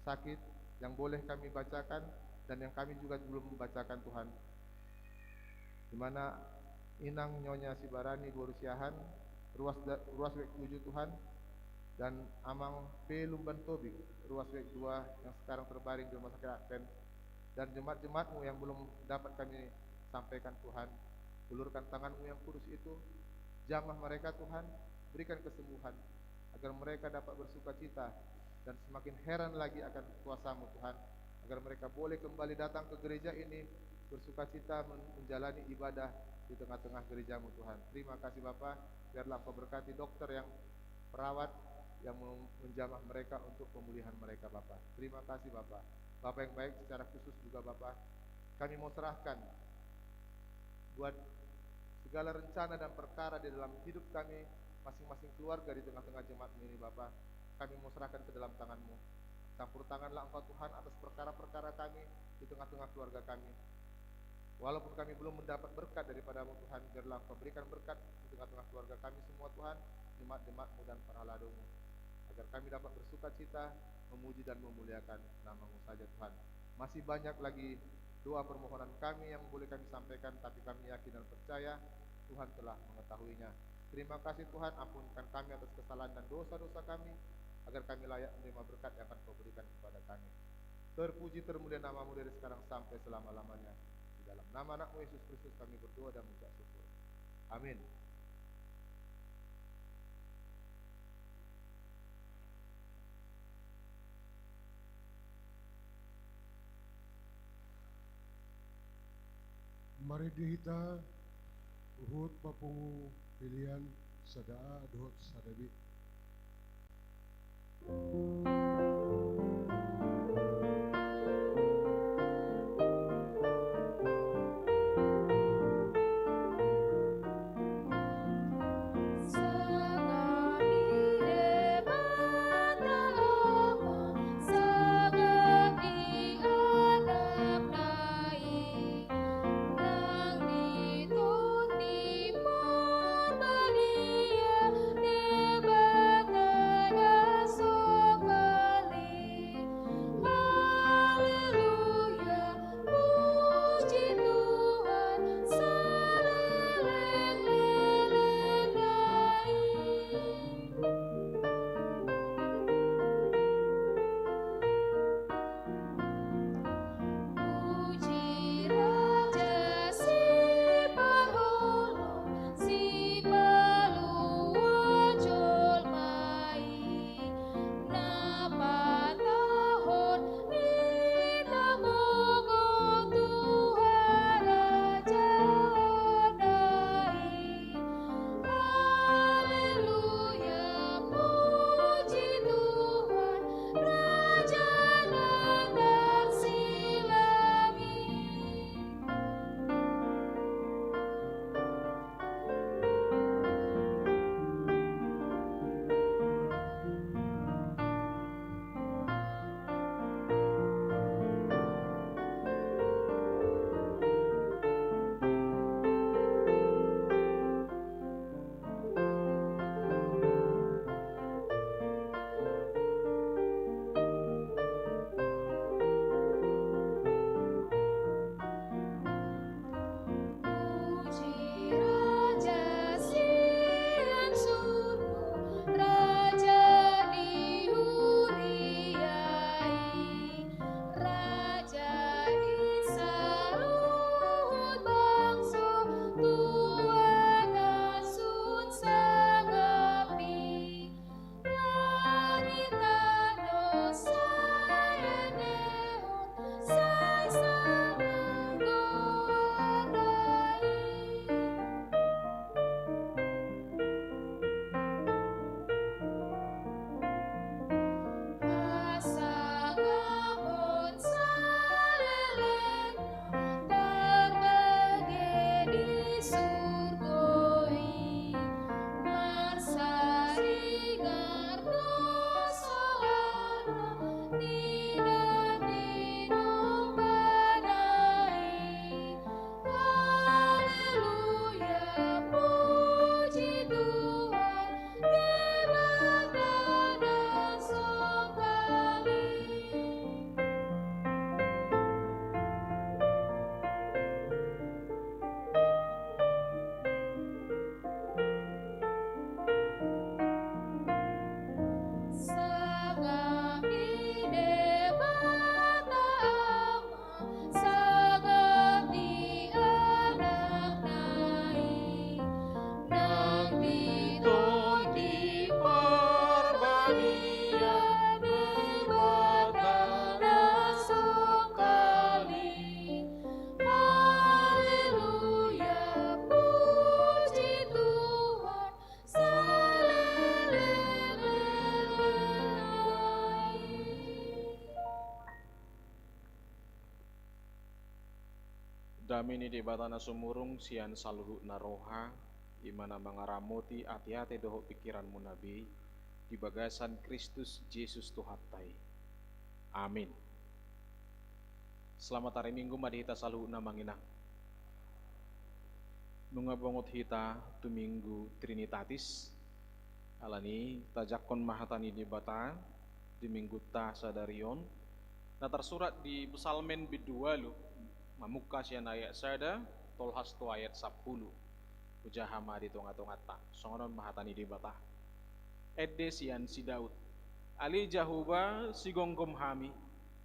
sakit, yang boleh kami bacakan dan yang kami juga belum membacakan Tuhan, di mana Inang Nyonya Sibarani Borusiahan, ruas WEK 7 Tuhan, dan Amang P. Lumban Tobing, ruas WEK 2 yang sekarang terbaring di Rumah Sakit Advent, dan jemaat-jemaat-Mu yang belum dapat kami sampaikan Tuhan. Ulurkan tangan-Mu yang kudus itu, jamah mereka Tuhan, berikan kesembuhan, agar mereka dapat bersuka cita dan semakin heran lagi akan kuasa-Mu Tuhan, agar mereka boleh kembali datang ke gereja ini bersuka cita menjalani ibadah di tengah-tengah gereja-Mu Tuhan. Terima kasih Bapa. Biarlah Engkau berkati dokter yang perawat yang menjamah mereka untuk pemulihan mereka Bapak. Terima kasih Bapak. Bapak yang baik, secara khusus juga Bapak, kami mau serahkan buat segala rencana dan perkara di dalam hidup kami, masing-masing keluarga di tengah-tengah jemaat ini Bapak. Kami mau serahkan ke dalam tangan-Mu. Campur tanganlah Engkau Tuhan atas perkara-perkara kami di tengah-tengah keluarga kami. Walaupun kami belum mendapat berkat daripada-Mu Tuhan, biarlah Engkau berikan berkat di tengah-tengah keluarga kami semua Tuhan, jemaat-jemaat-Mu dan para ladu-Mu, agar kami dapat bersuka cita, memuji dan memuliakan nama-Mu saja Tuhan. Masih banyak lagi doa permohonan kami yang boleh kami sampaikan, tapi kami yakin dan percaya Tuhan telah mengetahuinya. Terima kasih Tuhan, ampunkan kami atas kesalahan dan dosa-dosa kami, agar kami layak menerima berkat yang akan Kau berikan kepada kami. Terpuji termulia nama-Mu dari sekarang sampai selama-lamanya. Di dalam nama anak-Mu Yesus Kristus kami berdoa dan mengucap syukur. Amin. Mari dihita uhud papungu pilihan sadaa dohot sadabi. Soka Damini di batana sumurung sian saluhu naroha imana mangaramoti ati-ati doho pikiranmu nabi di bagasan Kristus Yesus Tuhatai. Amin. Selamat hari Minggu madihita saluhu na manginang. Nunga bangot hita tu Minggu Trinitatis alani tajakon mahatani di bata di Minggu ta sadarion. Nah tersurat di Psalmen bidualu mamuka sian ayat sada tolhas tu ayat 10 ujahama di tonga-tonga ta songonon mahatani di bata edde sian si Daud ali jahuba si gonggom hami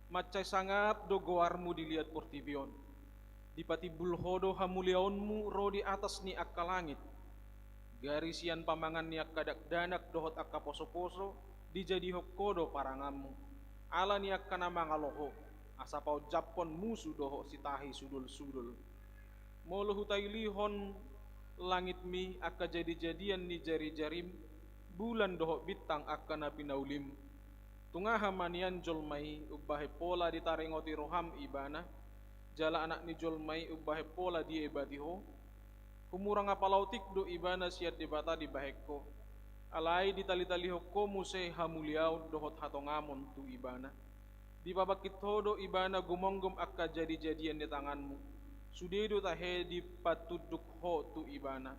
macai sangap do goarmu dilihat portivion dipati bulhodo hamuliaonmu ro di atas ni akka langit garisian pamangan ni akka danak dohot akka poso-poso dijadi hokkodo parangamu ala ni akka nama ngaloho asapau japon musuh doho sitahi sudul-sudul molo hutai lihon langit mi akka jadi-jadian ni jari-jarim bulan doho bintang akka napinaulim tungaha manian jolmai ubahe pola ditarengoti roham ibana jala anak ni jolmai ubahe pola die batiho humurang apalautik do ibana siat debata di baheko alai ditali-tali hokko muse hamuliau dohot hatongamon tu ibana di babakit hodo ibana gumonggom akka jadi-jadian di tanganmu sudedo tahe di patuduk ho tu ibana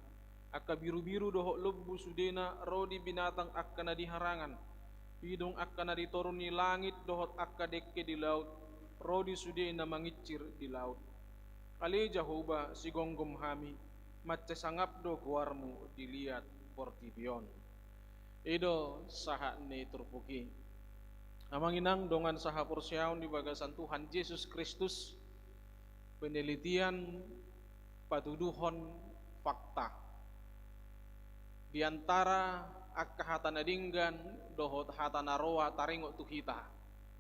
akka biru-biru doho lebu sudena rodi binatang akka na diharangan pidong akka na ditoruni langit dohot akka dekke di laut rodi sudena mangicir di laut ale jahoba si gonggom hami macce sangap do guarmu dilihat portivion edo saha ne turpuki amanginang dongan saha porsiaon di bagasan Tuhan Yesus Kristus penelitian patuduhon fakta di antara akka hatana dinggan dohot hatana roa taringo tu kita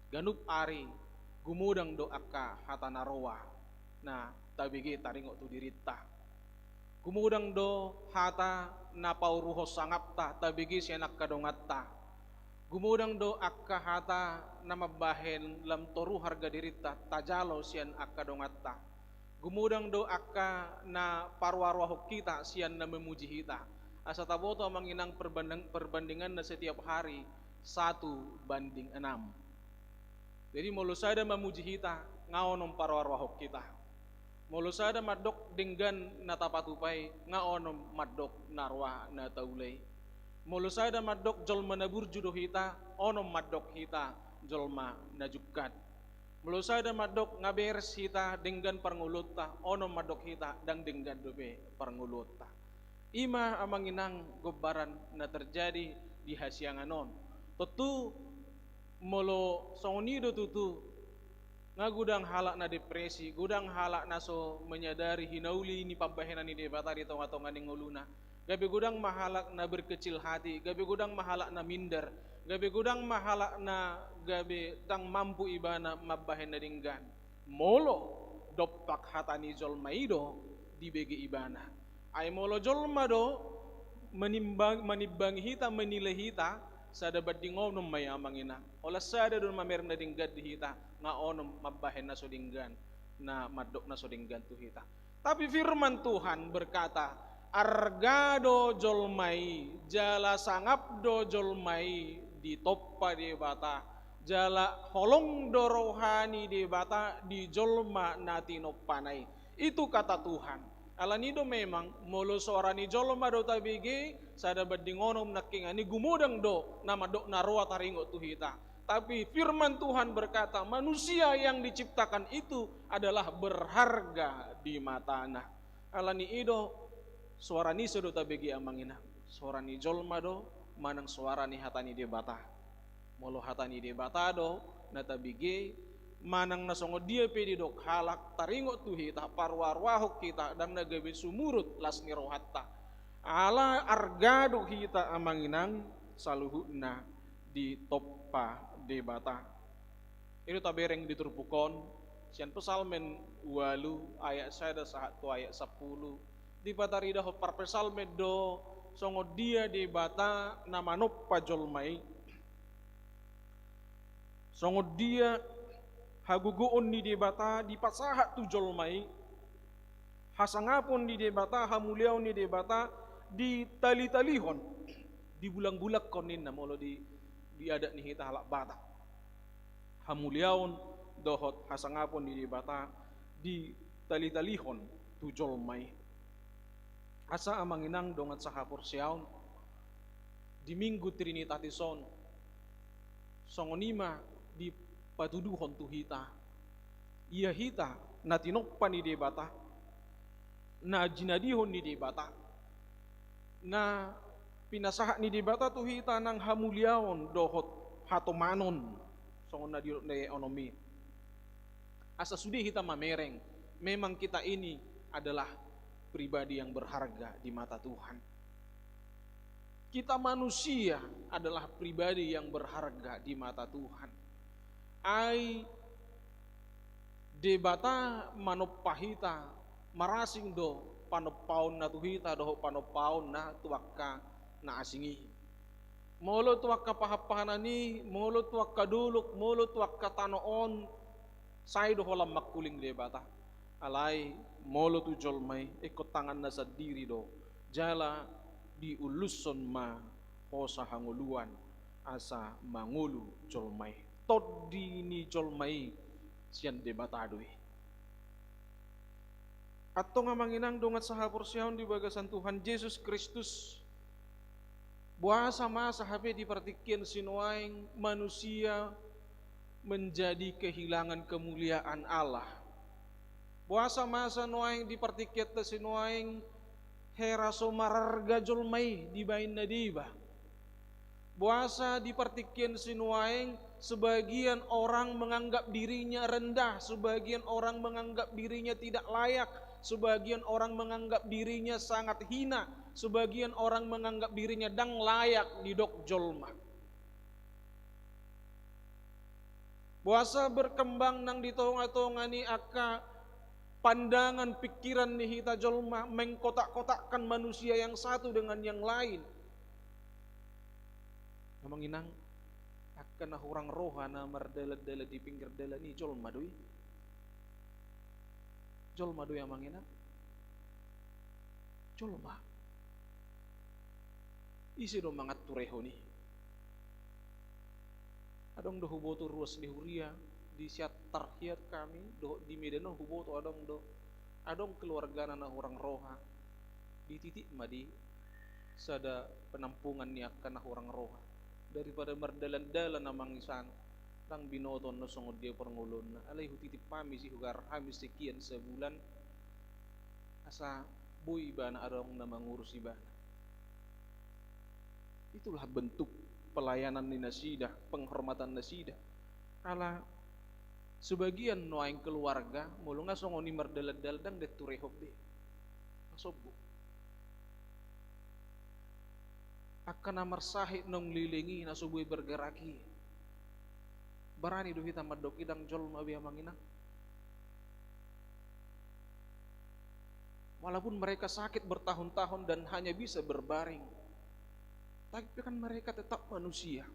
ganup ari gumudang do akka hatana roa nah tabigi taringo tu dirita gumudang do hata napau ruho sangapta tabigi sianak kadongatta gumudang do akka hata nama bahen lam toru harga dirita tajalo sian akka dongatta gumudang do akka na parwarwahok kita sian na memuji hita asa taboto manginang perbandingan na setiap hari 1:6 jadi mulu sada memuji hita ngaonom parwarwahok kita mulu sada madok dinggan na tapatupai ngaonom madok narwa na taulay mulu sada madok jolma na burjudo hita onom madok hita jolma na jukkat mulu sada madok ngaberes hita denggan parngulutta onom madok hita dang denggan dobe parngulutta ima amanginang gobaran na terjadi di hasianganon tutu mulu songonido tutu ngagudang halak na depresi gudang halak na so menyadari hinauli ni pambahenan ni debata di tonga-tonga ning nguluna gabi gudang mahalak na berkecil hati, gabi gudang mahalak na minder, gabi gudang mahalak na gabi tang mampu ibana mabahen na dinggan. Molo dopak hatani jolmaido di begi ibana. Ay molo jolma do manibang hita menilai hita sada badingon num mayamang ina. Ola sada do mamer na dinggad di hita nga onom mabahen na so dinggan na madok na so dinggan tu hita. Tapi firman Tuhan berkata argado jolmai jala sangap do jolmai di toppa di bata jala holong do rohani di bata di jolma nati noppanai itu kata Tuhan alanido memang molo sorani jolma do tabigi sada badingonom naking ani gumudang do nama do naroa taringo tuhita tapi firman Tuhan berkata manusia yang diciptakan itu adalah berharga di matana alani ido suara ni sudah tabegi amangina suara ni jolma do manang suara ni hatani de bata molo hatani de bata do na tabegi manang nasongo dia pedi dok halak taringo tuhi ta parwarwahok kita dan nagabe sumurut las ni rohatta ala argado kita amanginang saluhuna di toppa de bata itu tabereng diturpukon sian pesalmen walu ayat sada saat tu ayat 10 di patarida ho parpesalme do songo dia di bata nama noppa jolmai songo dia haguguon ni di bata di pasaha tu jolmai hasangapon di debata hamuliaw ni debata di tali-talihon di bulang-bulak konin na molo di ada ni hita halak bata hamuliaon dohot hasangapon di debata di tali-talihon tujol may asa amanginang dongat sa hapor siyaon di minggu trinitatis,on songonima di patuduhon tu hita iya hita na tinokpan ni debata na jinadihon ni debata na pinasaha ni debata tu hita ng hamuliaon dohot hatomanon songon na di ekonomi asa sudi hita mamereng memang kita ini adalah pribadi yang berharga di mata Tuhan. Kita manusia adalah pribadi yang berharga di mata Tuhan. Ai debata manopahita marasing do panopaon na tuhita do panopaon na tuwakka na asingi. Molo tuwakka pahapanani, molo tuwakka duluk, molo tuwakka tanoon, say do holam makuling debata. Alay molo tu jolmay ikot tangan na sa diri do jala di uluson ma ho sa hanguluan asa mangulu jolmay tod di ni jolmay siyan debatadoy atto nga manginang dongat sa haporsyaon di bagasan Tuhan Yesus Kristus buasa masa hape di partikian sinuaing manusia menjadi kehilangan kemuliaan Allah. Buasa masa noaing di partiket na sinuaing heraso mararga jolmay di bain na diba. Buasa di partikian sinuaing sebagian orang menganggap dirinya rendah, sebagian orang menganggap dirinya tidak layak, sebagian orang menganggap dirinya sangat hina, sebagian orang menganggap dirinya dang layak di dok jolma. Buasa berkembang nang ditonga-tonga ni aka pandangan pikiran ni hita jolma mengkotak-kotakkan manusia yang satu dengan yang lain. Namanginang akan na orang roha na mardala-dala di pinggir dala ni jolma doy. Jolma doy amanginang. Jolma. Isi do mangat tureho ni. Adong do huboto ruas di huria di siat tarhiat kami do di Medan huboto adong keluarga na orang roha di titik madi sada penampungan ni akan orang roha daripada mardalan-dalan na mangisan tang binoton no songod dia perngulon na alay hutitip pami si hugar hamis sekian sebulan asa boy iba na adong na mangurus iba na. Itulah bentuk pelayanan ni nasidah, penghormatan nasidah ala sebagian noaing keluarga mulu nga songoni mardalad-dal dang det turehob de kasobbo akan na marsahi nong lilingi na subuhi bergeraki barani do hita madok idang jolma biya manginang walaupun mereka sakit bertahun-tahun dan hanya bisa berbaring tapi kan mereka tetap manusia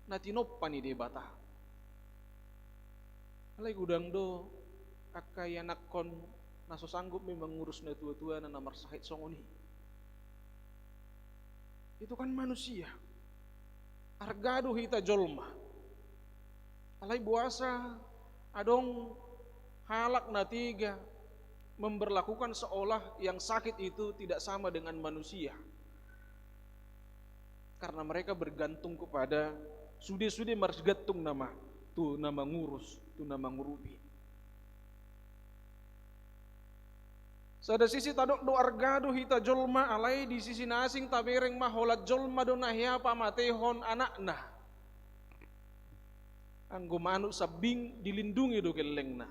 na tinoppan ni debata. Alay gudang do akay anakon naso sanggup memang ngurus na tua-tua na namar sakit songoni. Itu kan manusia. Argado hita jolma. Alay buasa adong halak na tiga memberlakukan seolah yang sakit itu tidak sama dengan manusia. Karena mereka bergantung kepada sude-sude margantung nama tu nama ngurus tu nama ngurupi. Sada sisi tadok do argado hita jolma alay di sisi nasing tabereng maholat jolma do nahya pamatehon anakna. Anggo manuk sabing dilindungi do kelengna.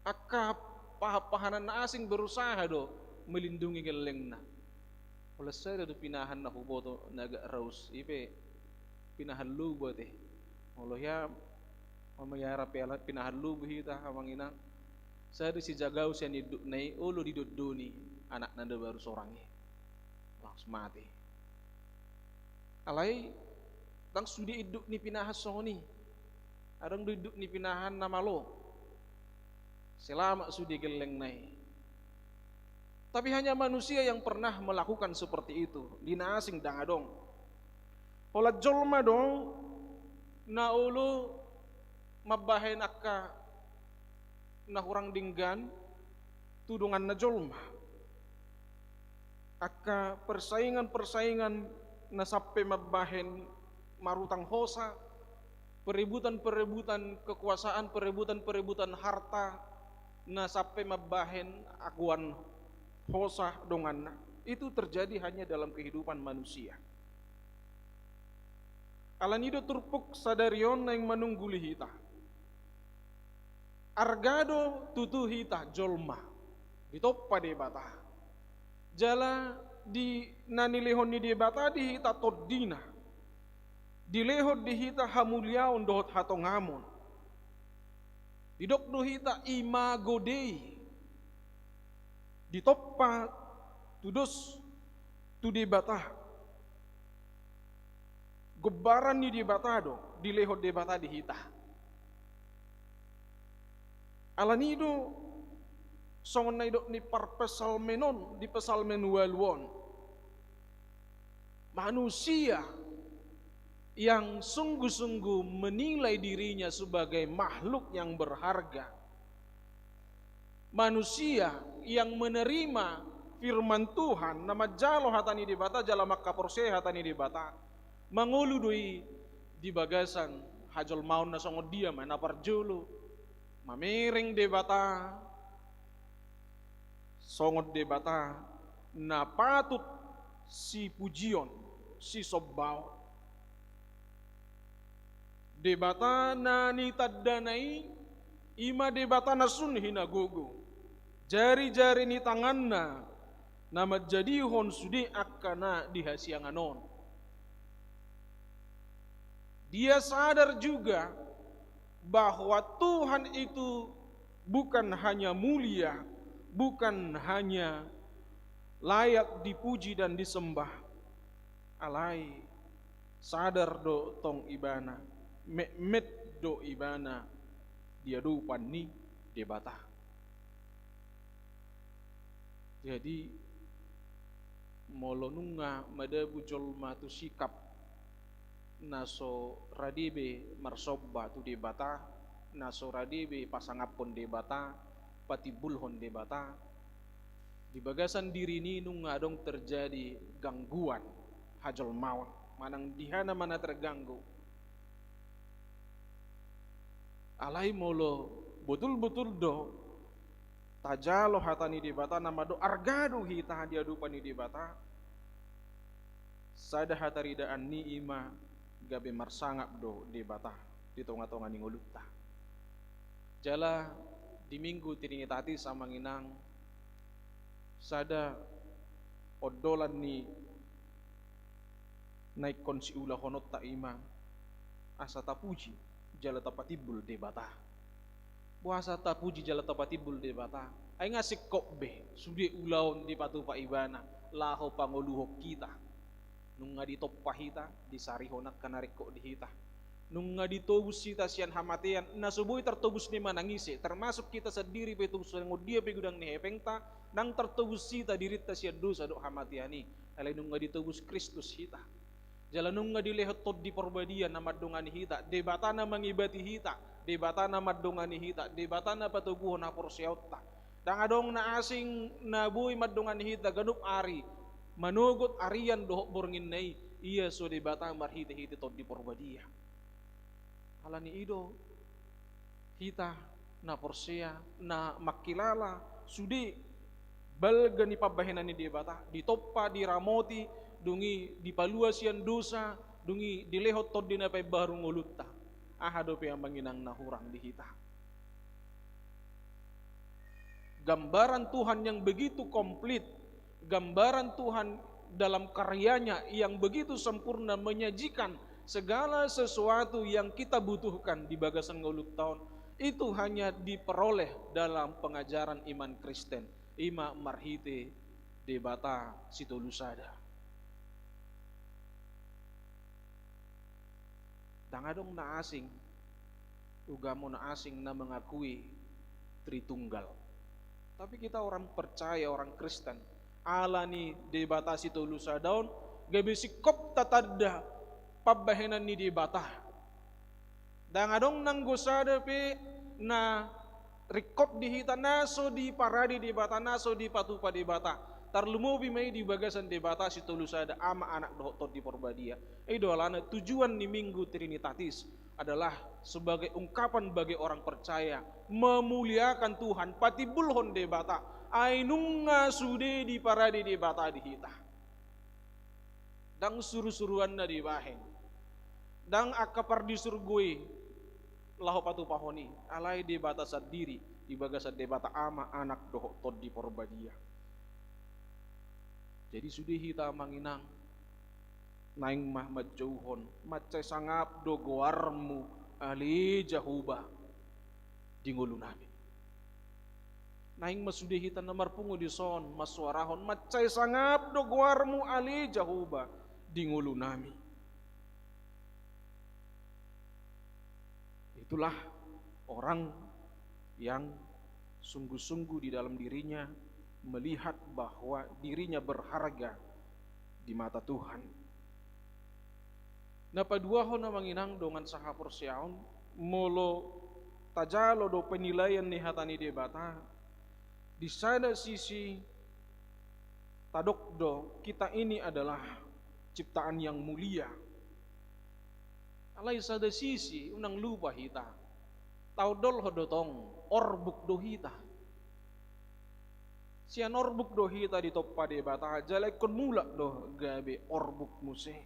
Akap pahapahanan asing berusaha do melindungi kelengna. Oleh saya do pinahan na huboto naga raus ipe pinahan lubo teh. Olo ya mamayara pela pinahan lubo hita hamanginang. Saya do si jagau siya ni nai ulo di dodoni anak nanda baru sorangi. Langsung mati. Alay tang sudi iduk ni pinahan songoni. Adang duduk ni pinahan na malo. selama sudi geleng nai. Tapi hanya manusia yang pernah melakukan seperti itu. Dina asing dangadong. Ola jolma dong na ulu mabahen akka na hurang dinggan tudungan na jolma. Akka persaingan-persaingan na sampai mabahen marutang hosa, perebutan-perebutan kekuasaan, perebutan-perebutan harta na sampai mabahen akuan hosa dongan. Itu terjadi hanya dalam kehidupan manusia. Alanido turpuk sadarion na yang manungguli hita. Argado tutu hita jolma. Ditoppa de bata. Jala di nanilehon ni de bata di hita toddina. Dilehod di hita hamuliaon dohot hatongamon. Didok do hita imago dei. Ditoppa tudos tu de bata. Gebaran ni di batado, dilehod de bata di hita. Alanido songon na idok ni parpesalmenon di pesalmen walwon. Manusia yang sungguh-sungguh menilai dirinya sebagai makhluk yang berharga. Manusia yang menerima firman Tuhan, nama jalo hatani di bata, jala makkaporse hatani di bata. Manguludui di bagasan hajol maun na songo dia mana parjulu mamering de bata songot de bata na patut si pujion si sobbao de bata na nitaddanai ima de bata na sunhi na gogo jari-jari ni tanganna nama jadihon sudi akkana dihasianganon. Dia sadar juga bahwa Tuhan itu bukan hanya mulia, bukan hanya layak dipuji dan disembah. Alai sadar do tong ibana, met do ibana dia dupan ni debata. Jadi molonunga madabu jolma tu sikap naso radibe marsobba tu debata, naso radibe pasangapon debata, patibulhon debata. Di bagasan diri ni nung ngadong terjadi gangguan hajol maun, manang dihana mana terganggu. Alai molo betul-betul do tajalo hatani debata nama do argado hita dia dupani debata. Sada hataridaan ni ima gabe marsangap do debata di tonga-tonga ni ngulutta. Jala di minggu tiringitati sama nginang sada odolan ni naik konsi ulah honot ta ima asa tapuji jala tapatibul debata. Puasa tapuji jala tapatibul debata. Ay ngasik kok be sudi ulaon di patu pa ibana laho panguluhok kita. Nung nga ditoppa hita, disarihonak kanarik ko di hita. Nung nga ditubus hita siyan hamatian, nasubuhi tertubus ni manangisi, termasuk kita sa diri petubus ng dia pegudang ni hepengta, nang tertubus hita dirita siya dosa do hamatiani. Alay nung nga ditubus Kristus hita. Jala nung nga dilehot tod di porbadian na madungan ni hita, debata na mangibati hita, debata na madungan ni hita, debata na patuguhon na porsyot ta. Dangadong na asing nabuhi madungan ni hita, ganup ari, manugot arian dohok borngin nai iya so di batang marhiti-hiti tod di porbadia. Halani ido hita na porsia na makilala sudi balga ni pabahenan ni di bata ditoppa di ramoti dungi di paluasian dosa dungi dilehot tod di napay barung ulutta ahado pe ang manginang nahurang di hita. Gambaran Tuhan yang begitu komplit, gambaran Tuhan dalam karyanya yang begitu sempurna menyajikan segala sesuatu yang kita butuhkan di bagasan ngeulut tahun itu hanya diperoleh dalam pengajaran iman Kristen. Ima marhite debata situlusada. Dangadong na asing, ugamo na asing na mengakui Tritunggal. Tapi kita orang percaya, orang Kristen, Allah ni dibatasi tulusa daun, gabi sikop tatadda pabahenan ni dibatah. Dan adong nang gusada pe na rikop di hita naso di paradi di bata naso di patupa di bata tarlumubi may di bagasan di bata si tulusada ama anak doktor di porbadia. Idolana tujuan ni Minggu Trinitatis adalah sebagai ungkapan bagi orang percaya memuliakan Tuhan pati bulhon di bata ainunga sude di paradi di bata di hita dang suruh-suruan na di bahen dang akapar di surgui laho patu pahoni alai di batasan diri di bagasan debata ama anak doh tod di porbadia. Jadi sudi hita manginang naing mah majauhon macai sangap do goarmu ali jahuba di ngulu nami naing masudi hita namar pungu di son masuarahon macai sangap do goarmu ali jahuba di ngulu nami. Itulah orang yang sungguh-sungguh di dalam dirinya melihat bahwa dirinya berharga di mata Tuhan. Napa dua hona manginang dongan saha porsiaon molo tajalo do penilaian ni hatani de bata di sana sisi tadok do kita ini adalah ciptaan yang mulia. Alai sada sisi unang lupa hita taudol hodotong orbuk do hita sian orbuk do hita di toppa de bata jalai kon mulak do gabe orbuk muse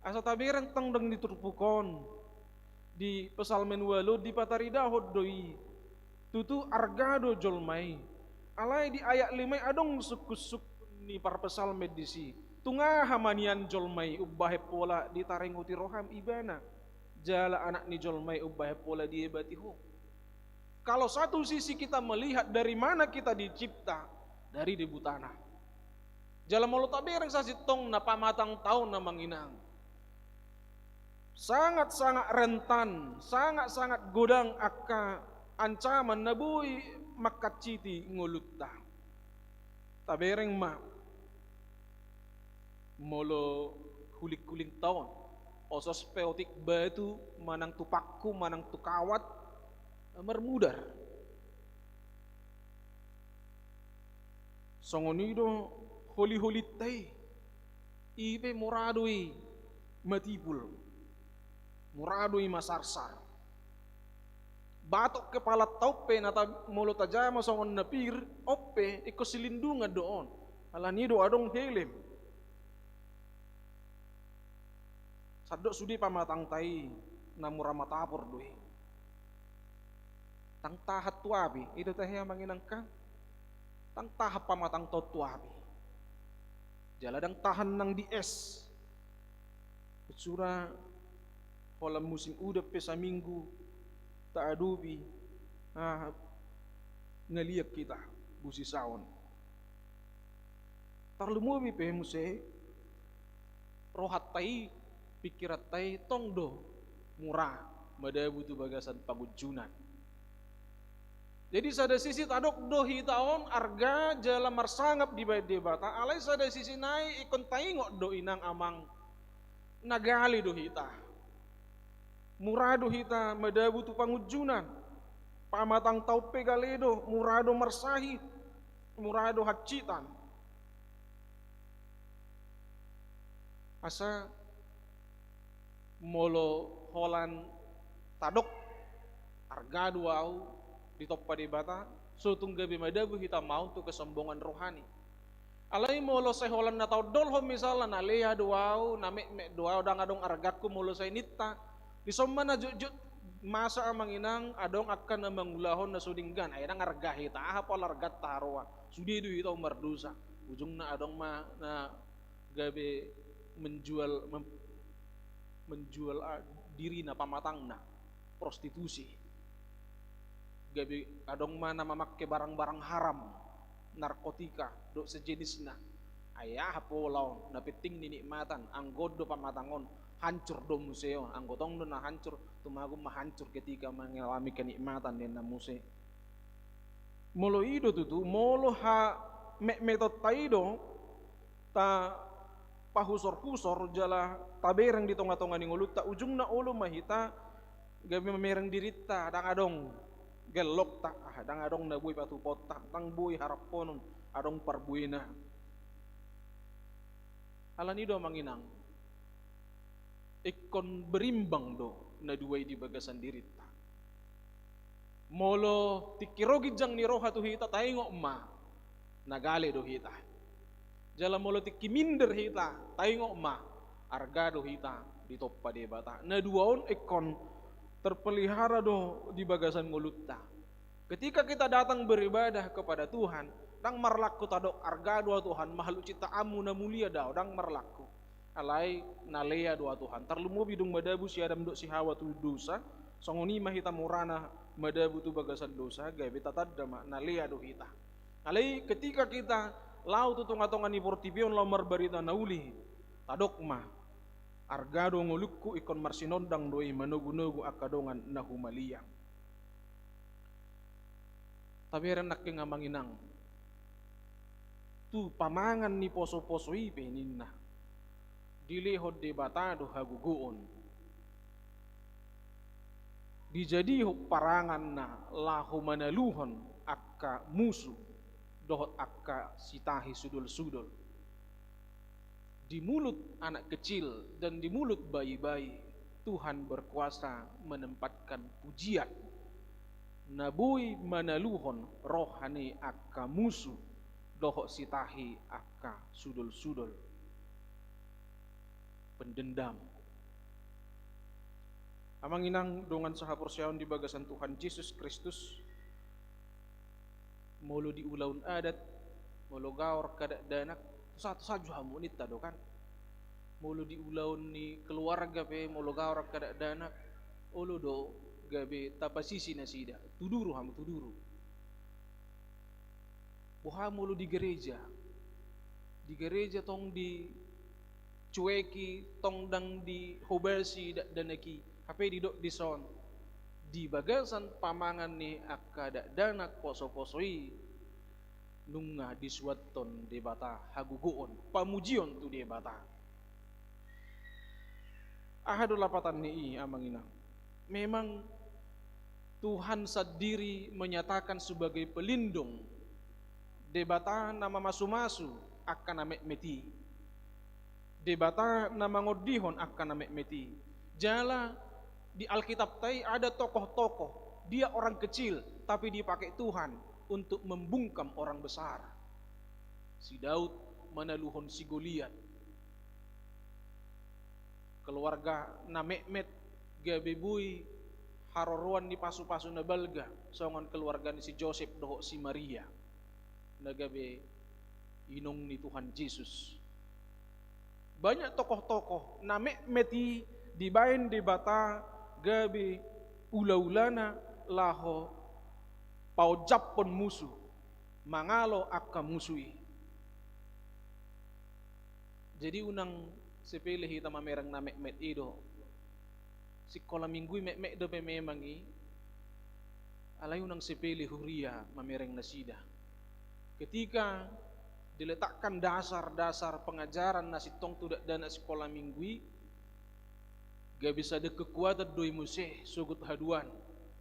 asa taberang tang dang diturpukon di pesalmen walu di patarida hoddoi tutu argado jolmai alai di ayat 5 adong sukusuk ni par pesalmen disi tunga hamanian jolmai ubbahe pola ditarenguti roham ibana jala anak ni jolmai ubbahe pola diebatiho. Kalau satu sisi kita melihat dari mana kita dicipta dari debu tanah jala molo tabereng sasitong na pamatang taon na manginang sangat-sangat rentan sangat-sangat godang akka ancaman nabui makaciti ngulutta tabereng ma molo kulik-kuling tahun osos peotik batu manang tupakku manang tukawat mermudar songonido holi-holi teh ipe muradui matipul muradui masarsar batok kepala taupe nata molo tajama songon napir oppe iko silindungan doon alanido adong helem sadok sudi pamatang tai namura matapor doi tang tahat tuabi itu teh yang manginangka tang tahap pamatang tuabi jaladang tahan nang di es sura holam musim udap pesa minggu tak adubi ngeliak kita busi saon tarlumubi pe muse rohat tai pikirat tai tongdo murah madabu tu bagasan pagujunan. Jadi sada sisi tadok do hitaon arga jala marsangap di bait debata alai sada sisi nai ikon taingok do inang amang nagali do hita murah do hita madabu tu pangujunan pamatang taupe galedo murah do marsahi murah do hacitan asa molo holan tadok arga duau di toppa di bata sutung gabi madabu kita mau tu kesombongan rohani alai molo say holan na tau dolho misalnya na leha duau na mek duau dang adong argatku molo say nitta di somma na jujut masa amanginang adong akan na mangulahon na sudinggan ay nang arga hita apa largat taroa sudi du ito mardusa ujung na adong ma na gabi menjual diri na pamatang na prostitusi gabi adong mana mamakke barang-barang haram narkotika do sejenis na ayah polaw na piting ninikmatan anggodo pamatangon hancur do museo anggotong do na hancur tumago mahancur ketika mengalami kenikmatan den na muse molo ido tutu molo ha metot taido ta pahusor-husor jala taberang di tonga-tonga ni ngulut ta ujung na ulo mahita gabi mamerang dirita dang adong gelok ta dang adong na buy patupot ta dang buy harap ponon adong parbuina alan ido manginang ikon berimbang do na duway di bagasan dirita molo tikirogi jang ni roha tu hita taingo ma nagale do hita jala molo tikiminder hita taingo ma arga do hita ditoppa de bata na duaon ikon terpelihara do di bagasan ngulutta ketika kita datang beribadah kepada Tuhan dang marlaku tadok arga doa Tuhan mahalu cita amu na mulia dao dang marlaku alai nalea doa Tuhan terlumu bidung madabu si Adam dok si Hawa tu dosa songoni mahita murana madabu tu bagasan dosa gawe tatadama nalea do hita alai ketika kita lau tu tonga-tonga ni portipion lau marbarita nauli tadok mah argado ngulukku ikon marsinondang doi manogu-nogu akadongan nahumaliang tapi renak ke ngamanginang tu pamangan ni poso-poso ipe ninna dilehod de batado haguguon dijadi parangan na lahu manaluhon akka musuh dohot akka sitahi sudul-sudul di mulut anak kecil dan di mulut bayi-bayi Tuhan berkuasa menempatkan pujian nabui manaluhon rohani akka musuh dohot sitahi akka sudul-sudul pendendam amang inang dongan sahaporsiaon di bagasan Tuhan Yesus Kristus molo di ulaun adat molo gaor kada danak satu saja hamunit tado kan molo di ulaun ni keluarga pe molo gaor kada danak olo do gabe tapasisi nasida tuduru hamu tuduru boha molo di gereja tong di cueki tong dang di hobelsi danaki hape di dok dison di bagasan pamangan ni akada danak poso-posoi nunga diswaton de bata haguguon pamujion tu de bata ahadu lapatan ni amang inang memang Tuhan sendiri menyatakan sebagai pelindung de bata nama masu-masu akan namek meti de bata nama ngodihon akan namek meti jala di Alkitab tai ada tokoh-tokoh dia orang kecil tapi dipakai Tuhan untuk membungkam orang besar si Daud manaluhon si Goliat keluarga na Mekmet gabebui haroroan di pasu-pasu na balga songon keluarga ni si Joseph doho si Maria nagabe inong ni Tuhan Yesus banyak tokoh-tokoh na Mekmeti dibain di bata gabi ula-ulana laho paujapon musuh mangalo akka musui jadi unang sepele hita mamerang na Mekmet ido sikola minggui Mekmet do memangi alay unang sepele huria mamerang nasida ketika diletakkan dasar-dasar pengajaran nasi tong tidak dana sekolah minggui gak bisa ada kekuatan doi museh sugut haduan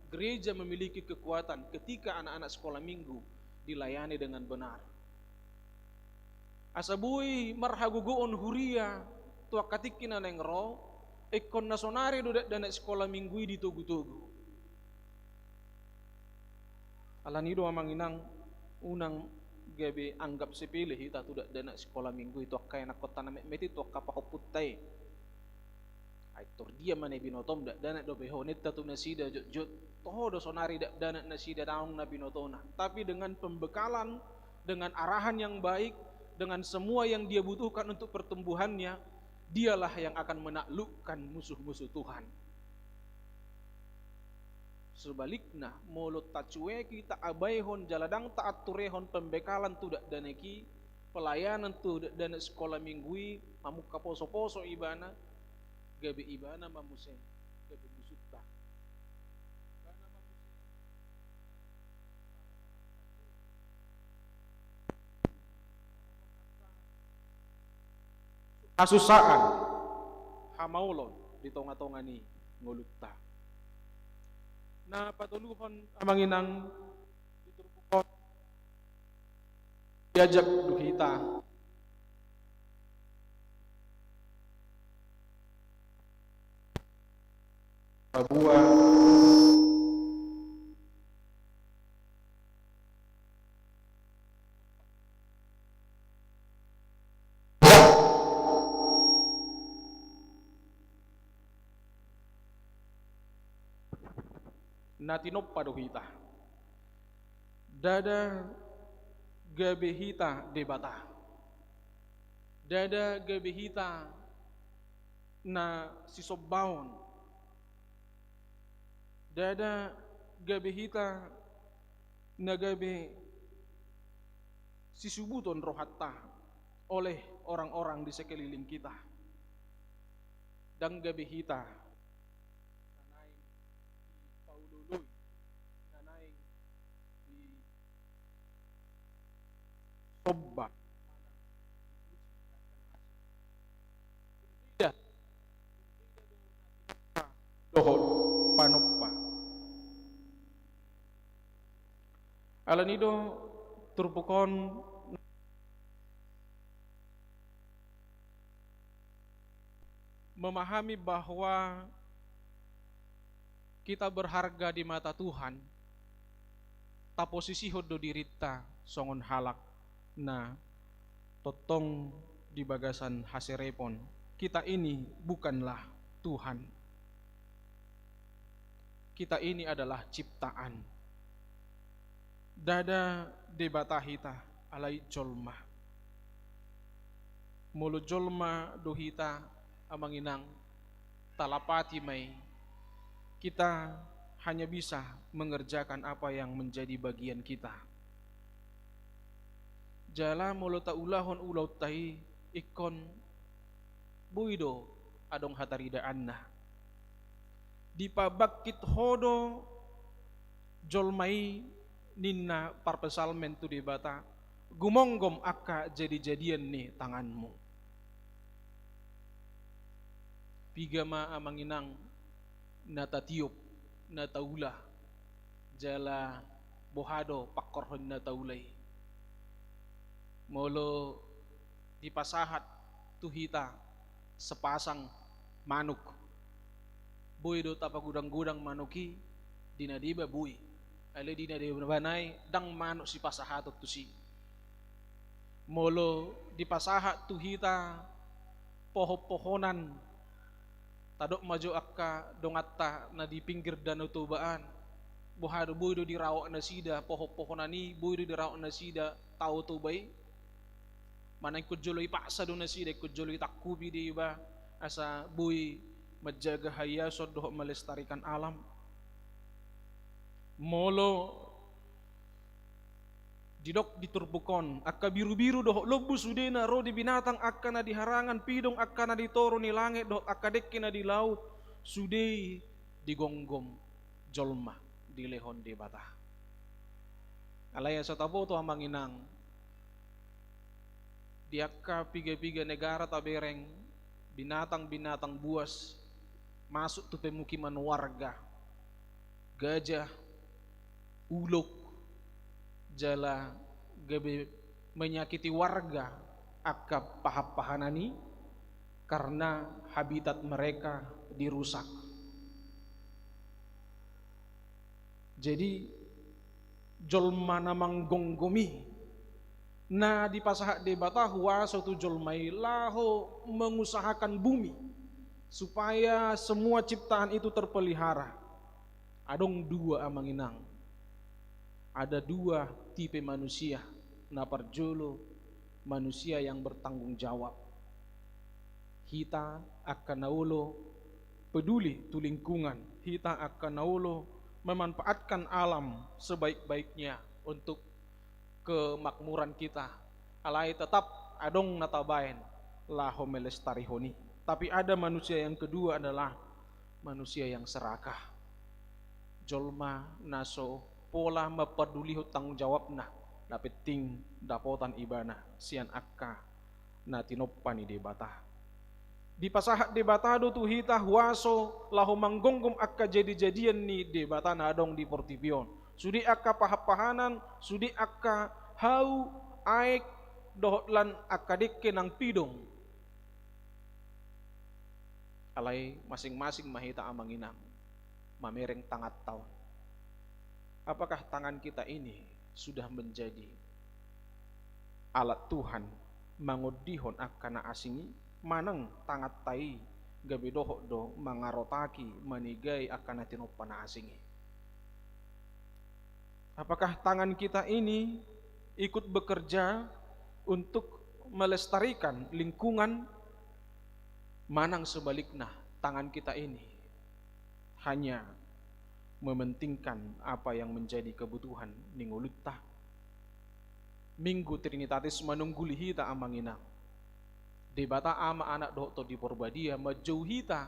gereja memiliki kekuatan ketika anak-anak sekolah minggu dilayani dengan benar asabui marhaguguon huria tua katikin aneng ro ekon nasonari do dana sekolah minggu di tugu-tugu alanido amang inang unang gabe anggap sepele hita tu dana sekolah minggu itu kaya nak kota na Mekmet itu kapahoputai aitor dia mana binotom dak dana do behonet tatu nasida jot toho do sonari dak dana nasida daung na binotona tapi dengan pembekalan dengan arahan yang baik dengan semua yang dia butuhkan untuk pertumbuhannya dialah yang akan menaklukkan musuh-musuh Tuhan sebaliknya mulut tacueki tak abaihon jaladang tak aturehon pembekalan tu dak daneki pelayanan tu dak dana sekolah minggui mamuka poso-poso ibana gabe ibana mamuse gabe musutta ibana mamuse kasusaan hamaulon di tonga-tonga ni ngulutta na patuluhon amanginang diturpukon diajak duhita Papua natinop paduhita dada gabehita debata dada gabehita na sisobbaon dada gabehita na gabe sisubuton rohatta oleh orang-orang di sekeliling kita dan gabehita nanaing di paululuy nanaing di sobba tidak dohon panoppa alanido turpukon memahami bahwa kita berharga di mata Tuhan ta posisi hodo dirita songon halak na totong di bagasan haserepon kita ini bukanlah Tuhan, kita ini adalah ciptaan dada debatahita alai jolma mulu jolma dohita amanginang talapati mai kita hanya bisa mengerjakan apa yang menjadi bagian kita jala mulu taulahon ulau tahi ikon buido adong hatarida anna dipabakit hodo jolmai ninna parpesalmen tu debata gumonggom akka jadi-jadian nih tanganmu pigama amanginang natatiup nataulah jala bohado pakorhon nataulay molo dipasahat tuhita sepasang manuk buy do tapagudang-gudang manuki dinadiba buy ale dinadiba banay dang manuk si pasahatot tu si molo dipasahat tuhita poho-pohonan tadok maju akka dongatta na di pinggir danau tubaan bohado buy do dirawak na sida poho-pohonani buy do dirawak na sida tao tubay manay kujoloy paksa do na sida kujoloy takkubi di ba asa buy menjaga hayasod doh melestarikan alam molo didok diturbukon akka biru-biru doh lobu sudena ro di binatang akka na diharangan pidong akka na ditoro ni langit doh akka dekki na di laut sudei digonggom jolma di lehon di bata alaya sa tabo to amanginang di akka piga-piga negara tabereng binatang-binatang buas masuk tu pemukiman warga gajah uluk jala gabe menyakiti warga akka pahap-pahanani karena habitat mereka dirusak jadi jolma namang gonggomi na dipasahak debata huwa suatu jolmai laho mengusahakan bumi supaya semua ciptaan itu terpelihara adong dua amanginang ada dua tipe manusia na parjolo manusia yang bertanggung jawab hita akan naulo peduli tu lingkungan hita akan naulo memanfaatkan alam sebaik-baiknya untuk kemakmuran kita alai tetap adong natabain laho melestarihoni Tapi ada manusia yang kedua adalah manusia yang serakah. Jolma naso pola mapeduli tanggung jawabna dapat ting dapotan ibana sian akka na tinoppani debata. Di pasahat debata do tuhita huaso lahu manggonggom akka jadi-jadian ni debata nadong di Portipion. Sudi akka pahapahanan, sudi akka hau aek dohotlan akka dekke nang pidong. Alay masing-masing mahita amanginang mamereng tangat taon. Apakah tangan kita ini sudah menjadi alat Tuhan mangudihon akana asingi manang tangat tai gabi dohok do mangarotaki manigai akana tinopana asingi. Apakah tangan kita ini ikut bekerja untuk melestarikan lingkungan, manang sebaliknya tangan kita ini hanya mementingkan apa yang menjadi kebutuhan ningulutta. Minggu Trinitatis menungguli hita amanginang. Debata ama anak dokter di Porbadia majauh hita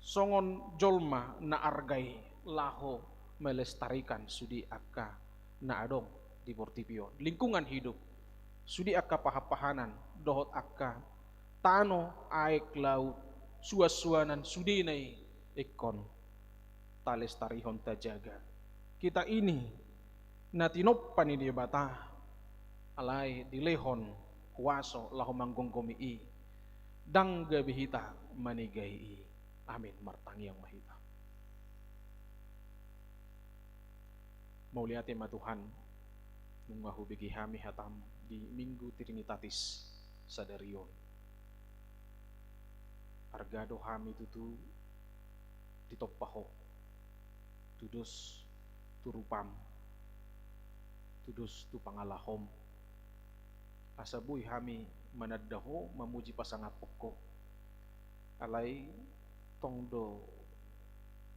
songon jolma na argai laho melestarikan sudi akka na adong di Portipion. Lingkungan hidup sudi akka pahapahanan dohot akka tano aek laut suas-suanan sudi nai ekon talestarihon tajaga. Kita ini natinoppan ni bata alay dilehon kuwaso lahu manggonggomi i dang gabihita manigay i. Amin. Martangi yang mahita. Mauliati matuhan nungahu bigi hami hatam di Minggu Trinitatis sadarion. Argado hami tutu ditoppaho tudus turupam tudus tu pangalahom asabuy hami manaddaho mamuji pasangapokko alay tongdo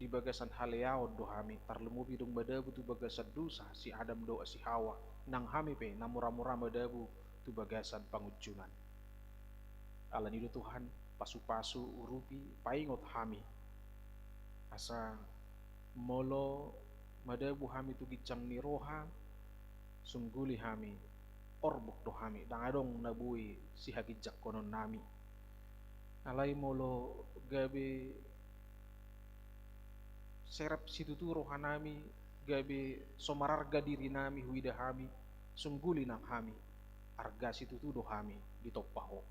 di bagasan haleaon do hami tarlemu bidung badabu tu bagasan dosa si Adam do si Hawa nang hami pe namura-mura badabu tu bagasan pangujunan alani do Tuhan pasu-pasu urupi paingot hami asa molo madabu hami tu gicang ni roha sungguli hami orbuk do hami dangadong nabui si hagijak konon nami alay molo gabe serap situ tu roha nami gabe somararga diri nami huida hami sungguli nang hami arga situ tu do hami ditoppaho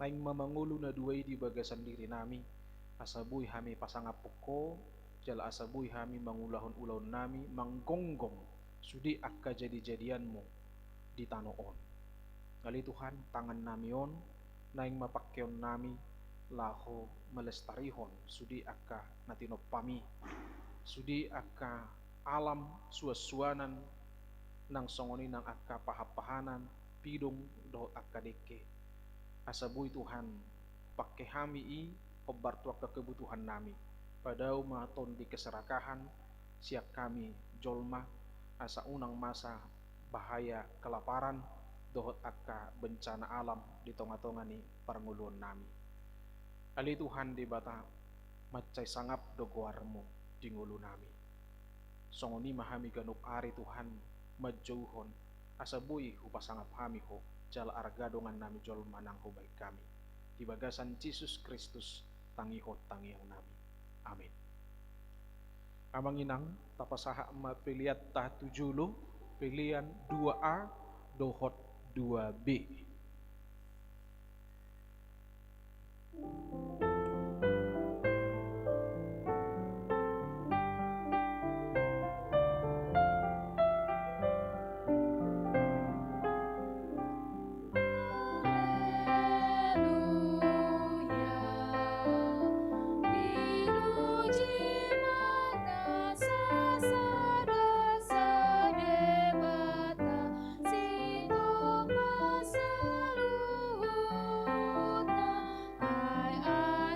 laing mamangulu na duay di bagasan diri nami asabuy hami pasangapoko jala asabuy hami mangulahon-ulahon nami manggonggong sudi akka jadi-jadianmu di tanoon. Ngali Tuhan tangan namion naing mapakyon nami laho melestarihon sudi akka natinopami sudi akka alam suas-suanan nang songoni nang akka pahapahanan pidong do akka deke asabuy Tuhan pakke hami i obartu akka kebutuhan nami padau maton di keserakahan siap kami jolma asa unang masa bahaya kelaparan dohot akka bencana alam di tonga-tonga ni parnguluan nami ali Tuhan di bata macai sangap dogoarmu di ngulu nami songoni mahami ganuk ari Tuhan majauhon asabuy hupasangap hami ho jala argadongan nami jolma nang ho baik kami di bagasan Yesus Kristus tangihot tangihang nami. Amin. Amanginang tapasaha mapiliat tah 70 pilihan 2A dohot 2B. Ai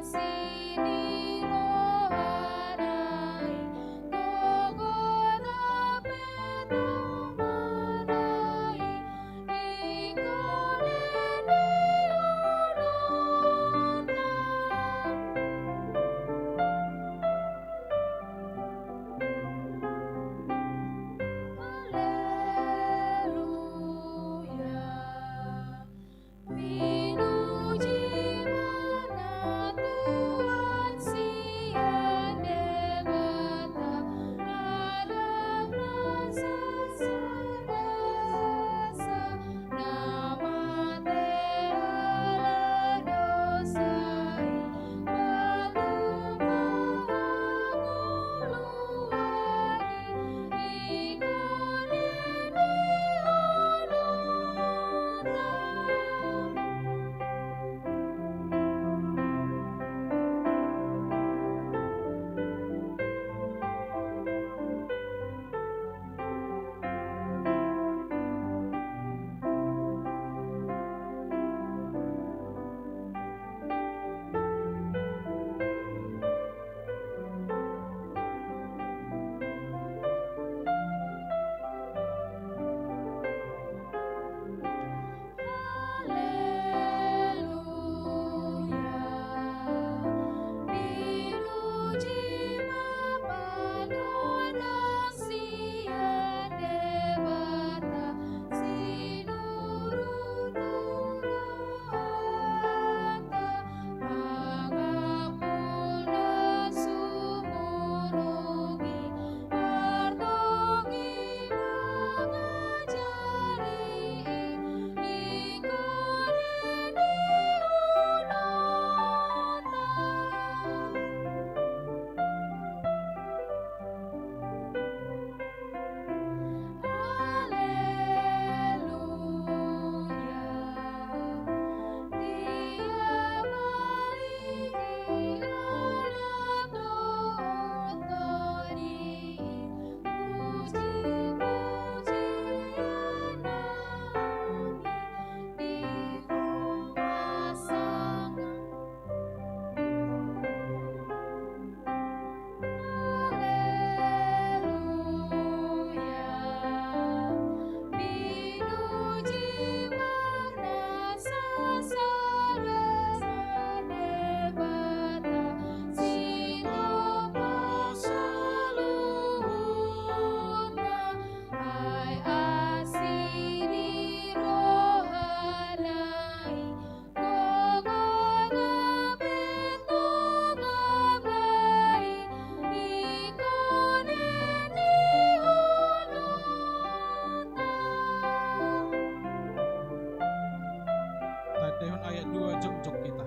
dua jok-jok kita.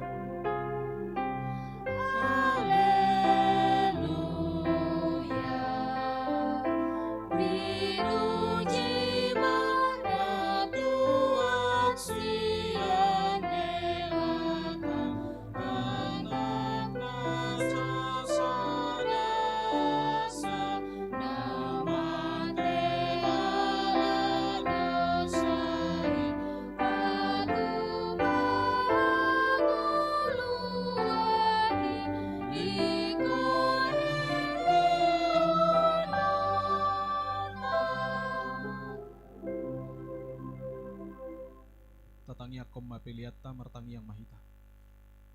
Tatangya koma peliata martangi yang mahita.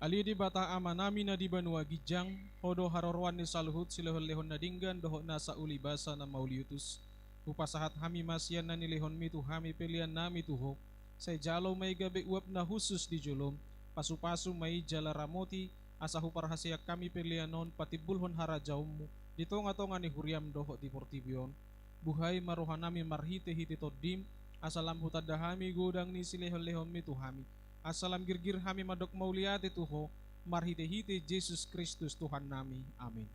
Ali di bata amanami na di banua gijang, hodo harorwan ni saluhut silehon lehon na dinggan doho nasa uli basa na mauliutus. Kupasahat hami masyan na nilehon mitu hami pelian nami tuho. Say jalo may gabi uap na husus di julom, pasu-pasu may jala ramoti, asahu parhasiak kami pelianon patibulhon harajaumu, ditonga-tonga ni huriam doho di portibion. Buhay marohanami marhite-hite todim, asalam hutadahami godang ni silehon-lehon mi tuhami. Asalam girgir hami madok mauliate tuho, marhite-hite Yesus Kristus Tuhan nami. Amin.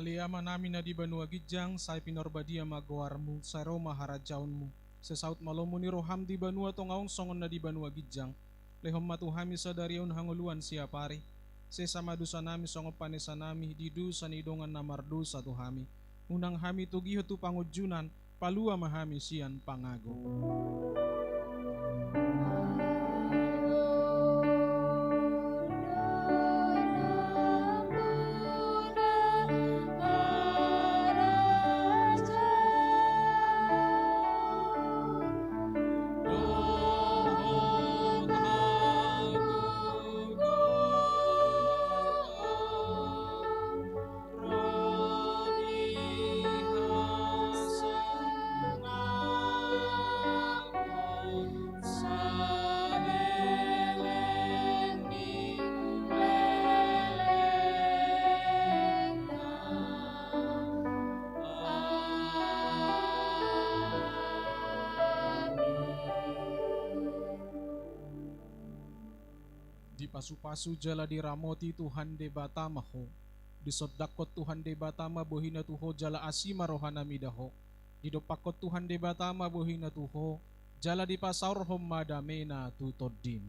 Aliama namin na di banua gijang, say pinorbadia magoarmu, say Roma harajaunmu. Sesaut malomu ni roham di banua tongaong songon na di banua gijang. Lehom matuhami sa darion hanguluan siapari. Sesama dusa nami songop panesa nami, di dusa ni dongan namardu sa tuhami. Unang hami tugiho tu pangujunan, palua mahami sian pangago. Di pasu-pasu jala di ramoti Tuhan de batamaho, di sodakot Tuhan de batama bohina tuho jala asima rohana midaho, di dopakot Tuhan de batama bohina tuho jala di pasaur hom madamena tutodim.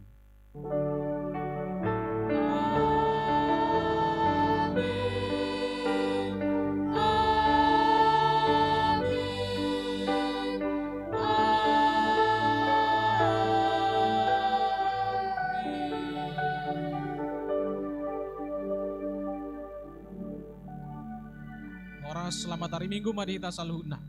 Selamat hari Minggu mari kita saluhna.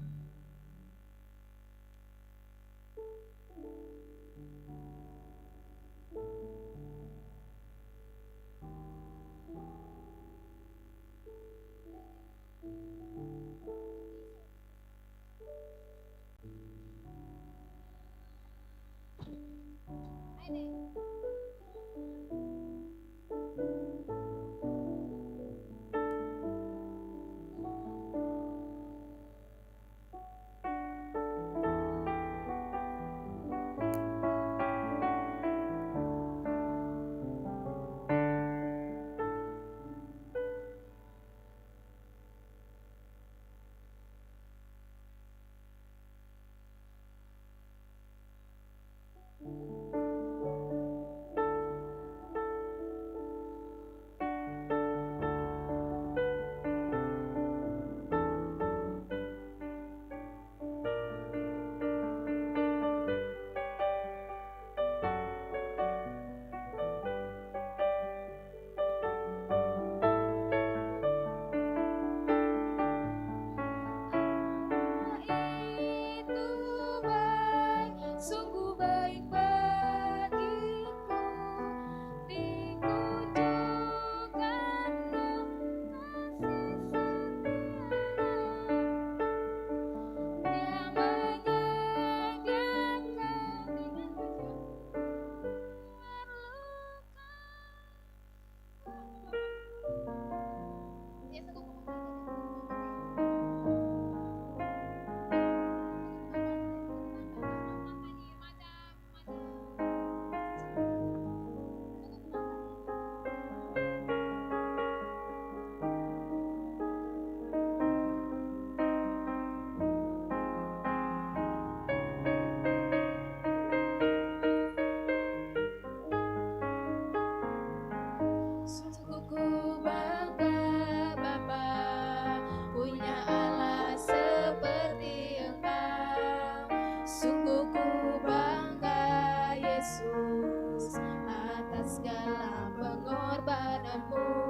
Tuhan